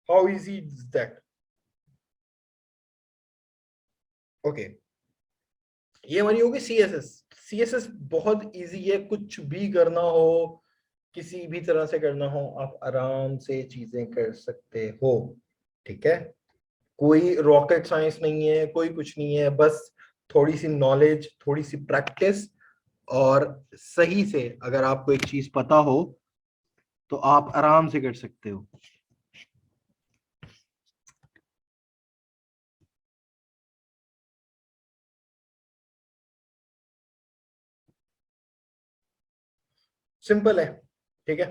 how easy is that. Okay, ये हमारी होगी CSS। CSS बहुत इजी है, कुछ भी करना हो, किसी भी तरह से करना हो, आप आराम से चीजें कर सकते हो, ठीक है। कोई रॉकेट साइंस नहीं है, कोई कुछ नहीं है, बस थोड़ी सी नॉलेज, थोड़ी सी प्रैक्टिस, और सही से अगर आपको एक चीज पता हो तो आप आराम से कर सकते हो। सिंपल है, ठीक है।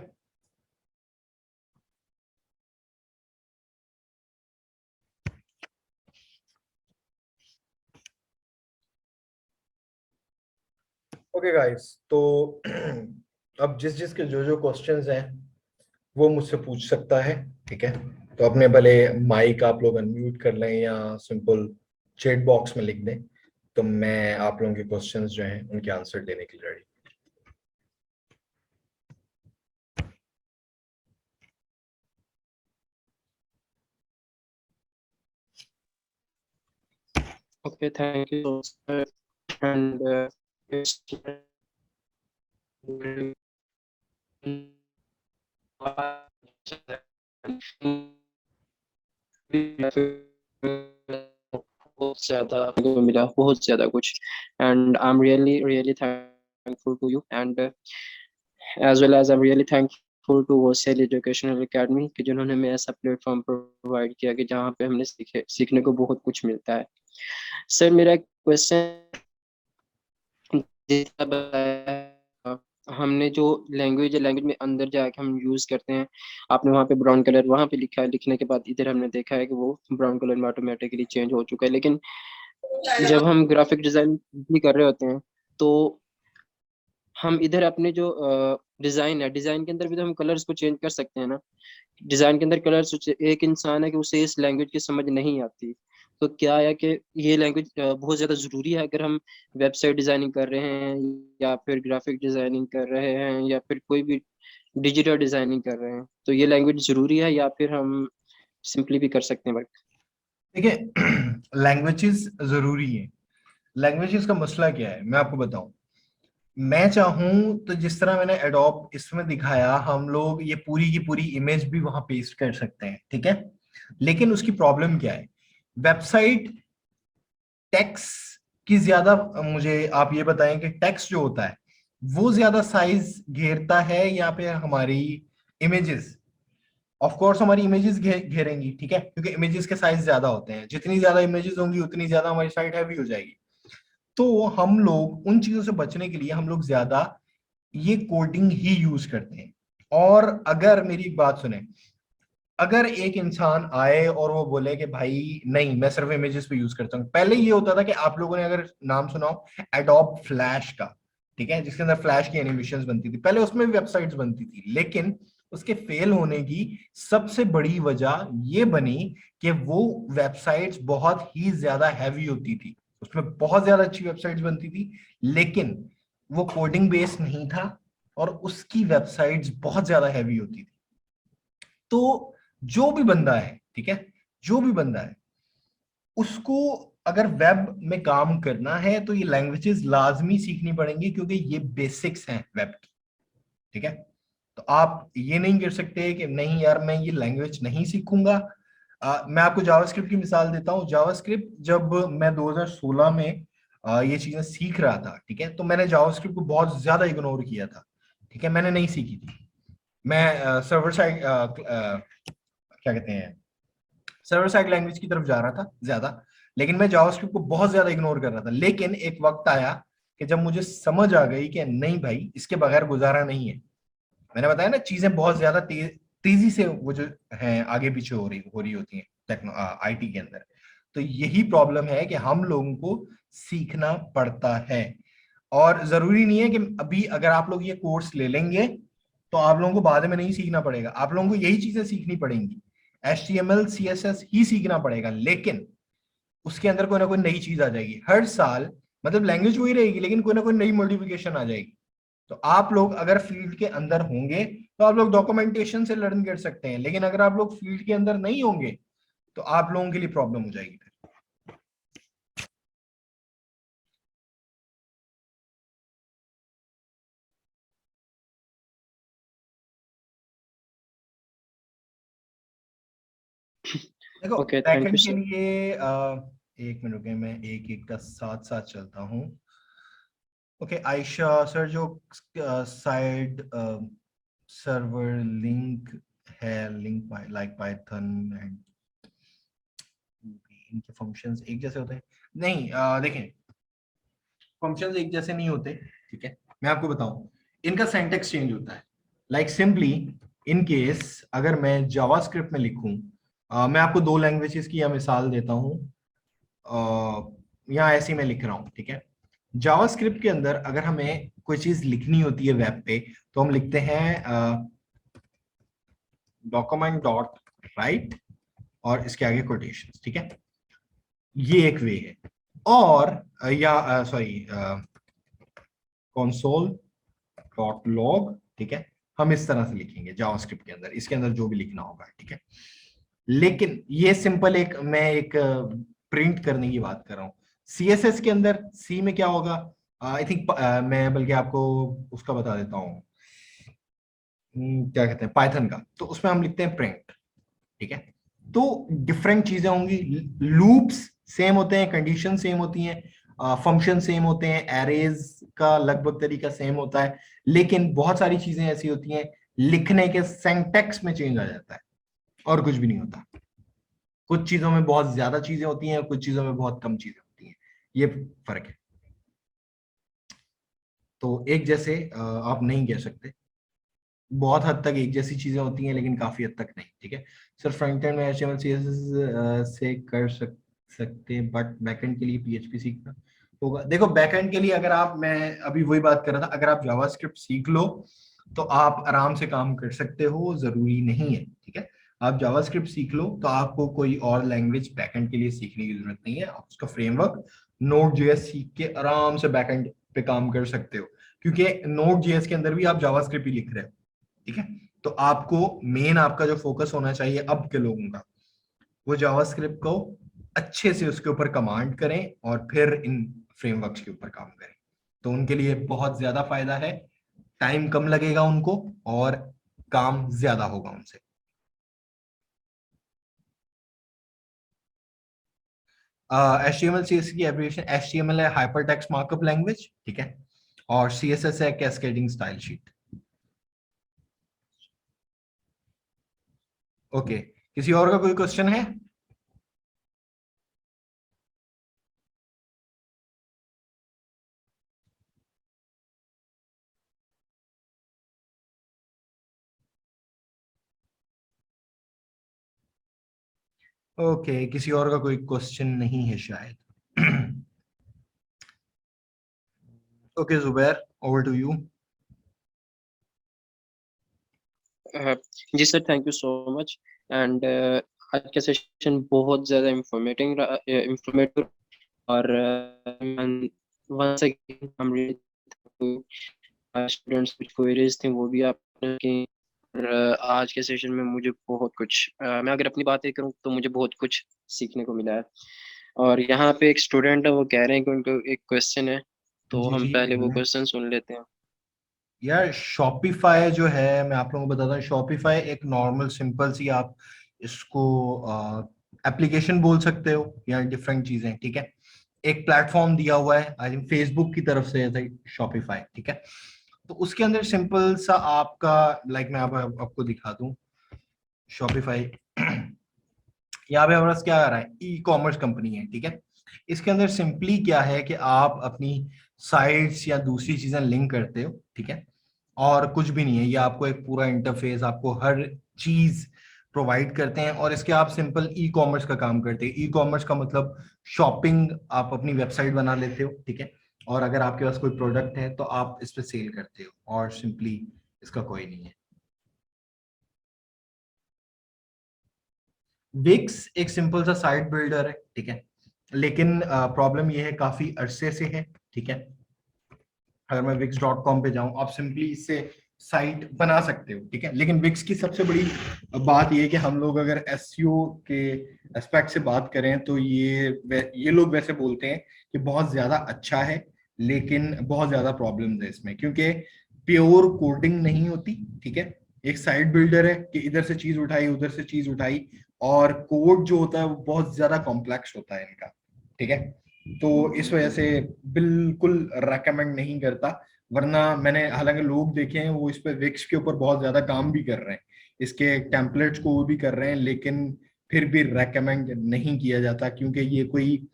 ओके गाइस, तो अब जिस जिसके जो जो क्वेश्चंस हैं वो मुझसे पूछ सकता है, ठीक है। तो अपने भले माइक आप लोग अनम्यूट कर लें या सिंपल चैट बॉक्स में लिख दें, तो मैं आप लोगों के क्वेश्चंस जो हैं उनके आंसर देने के लिए ready. Okay, thank you, sir. And it's बहुत ज्यादा को मिला, बहुत ज्यादा कुछ. And I'm really thankful to you, and as well as I'm really thankful to Hostel Educational Academy कि जिन्होंने हमें ऐसा प्लेटफॉर्म प्रोवाइड किया कि जहाँ पे हमने सीखने को बहुत कुछ मिलता है. सर मेरा क्वेश्चन, हमने जो लैंग्वेज में अंदर जाके हम यूज करते हैं, आपने वहाँ पे ब्राउन कलर वहाँ पे लिखा है, लिखने के बाद इधर हमने देखा है कि वो ब्राउन कलर में ऑटोमेटिकली चेंज हो चुका है. लेकिन जब हम ग्राफिक डिजाइन भी कर रहे होते हैं तो हम इधर अपने जो डिजाइन है, डिजाइन के अंदर भी तो हम कलर्स को चेंज कर सकते हैं ना. डिजाइन के अंदर कलर्स, एक इंसान है कि उसे इस लैंग्वेज की समझ नहीं आती, तो क्या है कि ये लैंग्वेज बहुत ज्यादा जरूरी है अगर हम वेबसाइट डिजाइनिंग कर रहे हैं, या फिर ग्राफिक डिजाइनिंग कर रहे हैं, या फिर कोई भी डिजिटल डिजाइनिंग कर रहे हैं, तो ये लैंग्वेज जरूरी है या फिर हम सिंपली भी कर सकते हैं वर्क? देखिए, लैंग्वेजेस जरूरी है। लैंग्वेजेस का मसला क्या है मैं आपको बताऊं। मैं चाहूं तो जिस तरह मैंने एडोब इसमें दिखाया, हम लोग ये पूरी की पूरी इमेज भी वहां पेस्ट कर सकते हैं, ठीक है। लेकिन उसकी प्रॉब्लम क्या है, वेबसाइट टेक्स्ट की ज्यादा, मुझे आप ये बताएं कि टेक्स्ट जो होता है वो ज्यादा साइज घेरता है या फिर हमारी इमेजेस? ऑफ कोर्स हमारी इमेजेस घेरेंगी, ठीक है, क्योंकि इमेजेस के साइज ज्यादा होते हैं। जितनी ज्यादा इमेजेस होंगी उतनी ज्यादा हमारी साइट हैवी हो जाएगी। तो हम लोग उन चीजों से बचने के लिए हम लोग ज्यादा ये कोडिंग ही यूज करते हैं। और अगर मेरी एक बात सुने, अगर एक इंसान आए और वो बोले कि भाई नहीं मैं सिर्फ इमेजेस पे यूज करता हूँ, पहले ये होता था कि आप लोगों ने अगर नाम सुना हो एडोब फ्लैश का, ठीक है, जिसके अंदर फ्लैश की एनिमेशंस बनती थी, पहले उसमें भी वेबसाइट्स बनती थी, लेकिन उसके फेल होने की सबसे बड़ी वजह ये बनी कि वो वेबसाइट्स बहुत ही ज्यादा हैवी होती थी। उसमें बहुत ज्यादा अच्छी वेबसाइट्स बनती थी, लेकिन वो कोडिंग बेस्ड नहीं था और उसकी वेबसाइट्स बहुत ज्यादा हैवी होती थी। तो जो भी बंदा है, ठीक है, जो भी बंदा है उसको अगर वेब में काम करना है तो ये लैंग्वेजेस लाजमी सीखनी पड़ेंगी, क्योंकि ये बेसिक्स हैं वेब की, ठीक है। तो आप ये नहीं कर सकते कि नहीं यार मैं ये लैंग्वेज नहीं सीखूंगा। मैं आपको जावास्क्रिप्ट की मिसाल देता हूँ। जावास्क्रिप्ट जब मैं 2016 में ये चीजें सीख रहा था, ठीक है, तो मैंने जावास्क्रिप्ट को बहुत ज्यादा इग्नोर किया था, ठीक है, मैंने नहीं सीखी थी। मैं सर्वर साइड क्या कहते हैं, सर्वर साइड लैंग्वेज की तरफ जा रहा था ज्यादा, लेकिन मैं जावास्क्रिप्ट को बहुत ज्यादा इग्नोर कर रहा था। लेकिन एक वक्त आया कि जब मुझे समझ आ गई कि नहीं भाई इसके बगैर गुजारा नहीं है। मैंने बताया ना, चीजें बहुत ज्यादा तेजी से वो जो है आगे पीछे हो रही होती हैं टेक्नो आईटी के अंदर। तो यही प्रॉब्लम है कि हम लोगों को सीखना पड़ता है। और जरूरी नहीं है कि अभी अगर आप लोग ये कोर्स ले लेंगे तो आप लोगों को बाद में नहीं सीखना पड़ेगा, आप लोगों को यही चीजें सीखनी पड़ेंगी। HTML CSS ही सीखना पड़ेगा, लेकिन उसके अंदर कोई ना कोई नई चीज आ जाएगी हर साल। मतलब लैंग्वेज वही रहेगी लेकिन कोई ना कोई नई मॉडिफिकेशन आ जाएगी। तो आप लोग अगर फील्ड के अंदर होंगे तो आप लोग डॉक्यूमेंटेशन से लर्न कर सकते हैं, लेकिन अगर आप लोग फील्ड के अंदर नहीं होंगे तो आप लोगों के लिए प्रॉब्लम हो जाएगी। देखो ओके, थैंक यू बैकएंड के सर. लिए एक मिनट रुके, मैं एक एक का साथ साथ चलता हूँ। ओके आयशा सर, जो साइड सर्वर लिंक है, लिंक लाइक पाइथन एंड इनके फंक्शंस एक जैसे होते हैं? नहीं, देखें फंक्शंस एक जैसे नहीं होते, ठीक है। मैं आपको बताऊं, इनका सिंटैक्स चेंज होता है। लाइक सिंपली इन केस अगर मैं जावास्क्रिप्ट में लिखूं, मैं आपको दो लैंग्वेजेस की यहाँ मिसाल देता हूँ। यहाँ ऐसी मैं लिख रहा हूँ, ठीक है। जावास्क्रिप्ट के अंदर अगर हमें कोई चीज लिखनी होती है वेब पे, तो हम लिखते हैं डॉक्यूमेंट डॉट राइट और इसके आगे कोटेशन, ठीक है। ये एक वे है। और या सॉरी कंसोल डॉट लॉग, ठीक है, हम इस तरह से लिखेंगे जावास्क्रिप्ट के अंदर, इसके अंदर जो भी लिखना होगा, ठीक है। लेकिन ये सिंपल एक मैं एक प्रिंट करने की बात कर रहा हूँ। सीएसएस के अंदर सी में क्या होगा, आई थिंक मैं बल्कि आपको उसका बता देता हूँ, क्या कहते हैं पाइथन का, तो उसमें हम लिखते हैं प्रिंट, ठीक है। तो डिफरेंट चीजें होंगी, लूप्स सेम होते हैं, कंडीशन सेम होती हैं, फंक्शन सेम होते हैं, एरेज का लगभग तरीका सेम होता है, लेकिन बहुत सारी चीजें ऐसी होती हैं लिखने के सिंटैक्स में चेंज आ जाता है और कुछ भी नहीं होता। कुछ चीजों में बहुत ज्यादा चीजें होती हैं, कुछ चीजों में बहुत कम चीजें होती हैं, ये फर्क है। तो एक जैसे आप नहीं कह सकते, बहुत हद तक एक जैसी चीजें होती हैं लेकिन काफी हद तक नहीं, ठीक है। सर फ्रंट एंड में एचटीएमएल सीएसएस से कर सकते, बट बैकएंड के लिए पीएचपी सीखना होगा। देखो बैकएंड के लिए अगर आप, मैं अभी वही बात कर रहा था, अगर आप जावास्क्रिप्ट सीख लो तो आप आराम से काम कर सकते हो, जरूरी नहीं है, ठीक है। आप जावास्क्रिप्ट सीख लो तो आपको कोई और लैंग्वेज बैकएंड के लिए सीखने की जरूरत नहीं है। आप उसका फ्रेमवर्क नोड जेएस सीख के आराम से बैकएंड पे काम कर सकते हो, क्योंकि नोड जेएस के अंदर भी आप जावास्क्रिप्ट ही लिख रहे हो, ठीक है। तो आपको मेन आपका जो फोकस होना चाहिए अब के लोगों का, वो जावास्क्रिप्ट को अच्छे से उसके ऊपर कमांड करें और फिर इन फ्रेमवर्क्स के ऊपर काम करें। तो उनके लिए बहुत ज्यादा फायदा है, टाइम कम लगेगा उनको और काम ज्यादा होगा उनसे। HTML CSS की एब्रिविएशन, HTML है हाइपर टेक्स्ट मार्कअप लैंग्वेज, ठीक है, और CSS है कैस्केडिंग स्टाइल शीट। ओके, किसी और का कोई क्वेश्चन है? ओके, किसी और का कोई क्वेश्चन नहीं है शायद। Okay Zubair, over to you. जी sir, thank you so much. And आज का सेशन बहुत ज़्यादा इंफॉर्मेटिव और वंस अगेन हम स्टूडेंट्स कुछ क्वेरीज थी वो भी आपने की। और आज के सेशन में मुझे बहुत कुछ मैं अगर अपनी बातें करूं तो मुझे बहुत कुछ सीखने को मिला है। और यहाँ पे एक स्टूडेंट है, वो कह रहे हैं कि उनको एक क्वेश्चन है, तो जी हम जी, पहले वो बोलें। क्वेश्चन सुन लेते हैं। यार शॉपिफाई जो है, मैं आप लोगों को बताता हूँ, शॉपिफाई एक नॉर्मल सिंपल सी, आप इसको एप्लीकेशन बोल सकते हो या डिफरेंट चीजें, ठीक है। एक प्लेटफॉर्म दिया हुआ है आई थिंक फेसबुक की तरफ से, शॉपिफाई, ठीक है। तो उसके अंदर सिंपल सा आपका, लाइक मैं आपको दिखा दूं शॉपिफाई। यहाँ पे हमारे पास क्या आ रहा है, ई कॉमर्स कंपनी है, ठीक है। इसके अंदर सिंपली क्या है कि आप अपनी साइट्स या दूसरी चीजें लिंक करते हो, ठीक है, और कुछ भी नहीं है, ये आपको एक पूरा इंटरफेस, आपको हर चीज प्रोवाइड करते हैं, और इसके आप सिंपल ई कॉमर्स का काम करते हैं। ई कॉमर्स का मतलब शॉपिंग, आप अपनी वेबसाइट बना लेते हो, ठीक है, और अगर आपके पास कोई प्रोडक्ट है तो आप इस पे सेल करते हो, और सिंपली इसका कोई नहीं है। विक्स एक सिंपल सा साइट बिल्डर है, ठीक है, लेकिन प्रॉब्लम ये है काफी अरसे से है, ठीक है। अगर मैं wix.com पे जाऊं, आप सिंपली इससे साइट बना सकते हो, ठीक है, लेकिन विक्स की सबसे बड़ी बात ये है कि हम लोग अगर एसईओ के एस्पेक्ट से बात करें तो ये लोग वैसे बोलते हैं कि बहुत ज्यादा अच्छा है, लेकिन बहुत ज्यादा प्रॉब्लम्स है इसमें, क्योंकि प्योर कोडिंग नहीं होती, ठीक है। एक साइट बिल्डर है कि इधर से चीज उठाई उधर से चीज उठाई, और कोड जो होता है वो बहुत ज्यादा कॉम्प्लेक्स होता है इनका, ठीक है। तो इस वजह से बिल्कुल रेकमेंड नहीं करता। वरना मैंने हालांकि लोग देखे हैं वो इस पे विक्स के ऊपर बहुत ज्यादा काम भी कर रहे हैं, इसके टेम्पलेट्स को वो भी कर रहे हैं, लेकिन फिर भी रेकमेंड नहीं किया जाता, क्योंकि ये कोई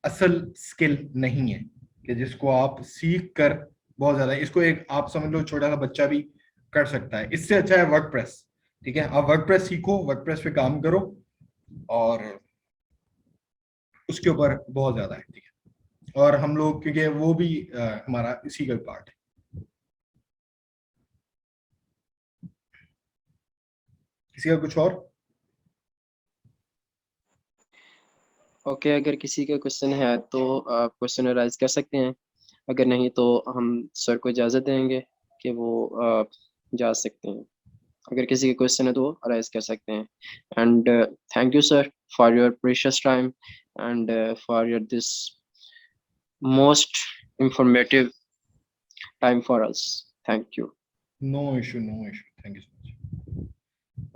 असल स्किल नहीं है कि जिसको आप सीख कर बहुत ज्यादा। इसको एक आप समझ लो छोटा सा बच्चा भी कर सकता है। इससे अच्छा है वर्डप्रेस। ठीक है, आप वर्डप्रेस सीखो, वर्डप्रेस पे काम करो, और उसके ऊपर बहुत ज्यादा है। ठीक है, और हम लोग क्योंकि वो भी हमारा इसी का पार्ट है। किसी का कुछ और? ओके, अगर किसी का क्वेश्चन है तो आप क्वेश्चन राइज कर सकते हैं, अगर नहीं तो हम सर को इजाज़त देंगे कि वो जा सकते हैं। अगर किसी के क्वेश्चन है तो वो राइज कर सकते हैं। And thank you sir for your precious time and for your this most informative time for us. Thank you. No issue, no issue, thank you so much.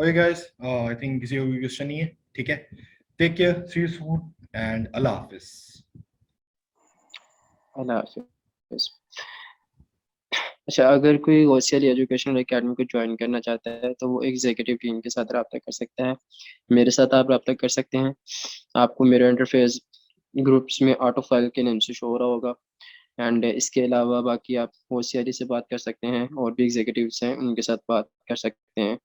Okay guys, I think किसी को भी question नहीं है। ठीक है, take care, see you soon, and अल्लाह हाफिज। अल्लाह हाफिज़। अच्छा, अगर कोई ओसीएल एजुकेशनल एकेडमी को ज्वाइन करना चाहता है तो वो एग्जीक्यूटिव टीम के साथ रब्ता कर सकता है। मेरे साथ आप रब्ता कर सकते हैं। आपको मेरा इंटरफेस ग्रुप्स में ऑटो फाइल के नेम से शो हो रहा होगा। एंड इसके अलावा बाकी आप ओसीएल से बात कर सकते हैं, और भी एग्जीक्यूटिव्स हैं उनके साथ बात कर सकते हैं।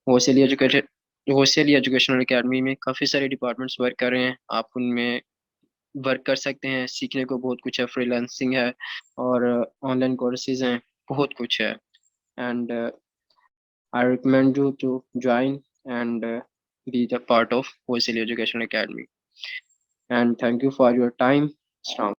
ओसीएल एजुकेशनल एकेडमी में काफ़ी सारे डिपार्टमेंट्स वर्क कर रहे हैं, आप उनमें वर्क कर सकते हैं। सीखने को बहुत कुछ है, फ्रीलांसिंग है और ऑनलाइन कोर्सेज हैं, बहुत कुछ है। And I recommend you to join and be the part of OCL Educational Academy. And thank you for your time. Assalamu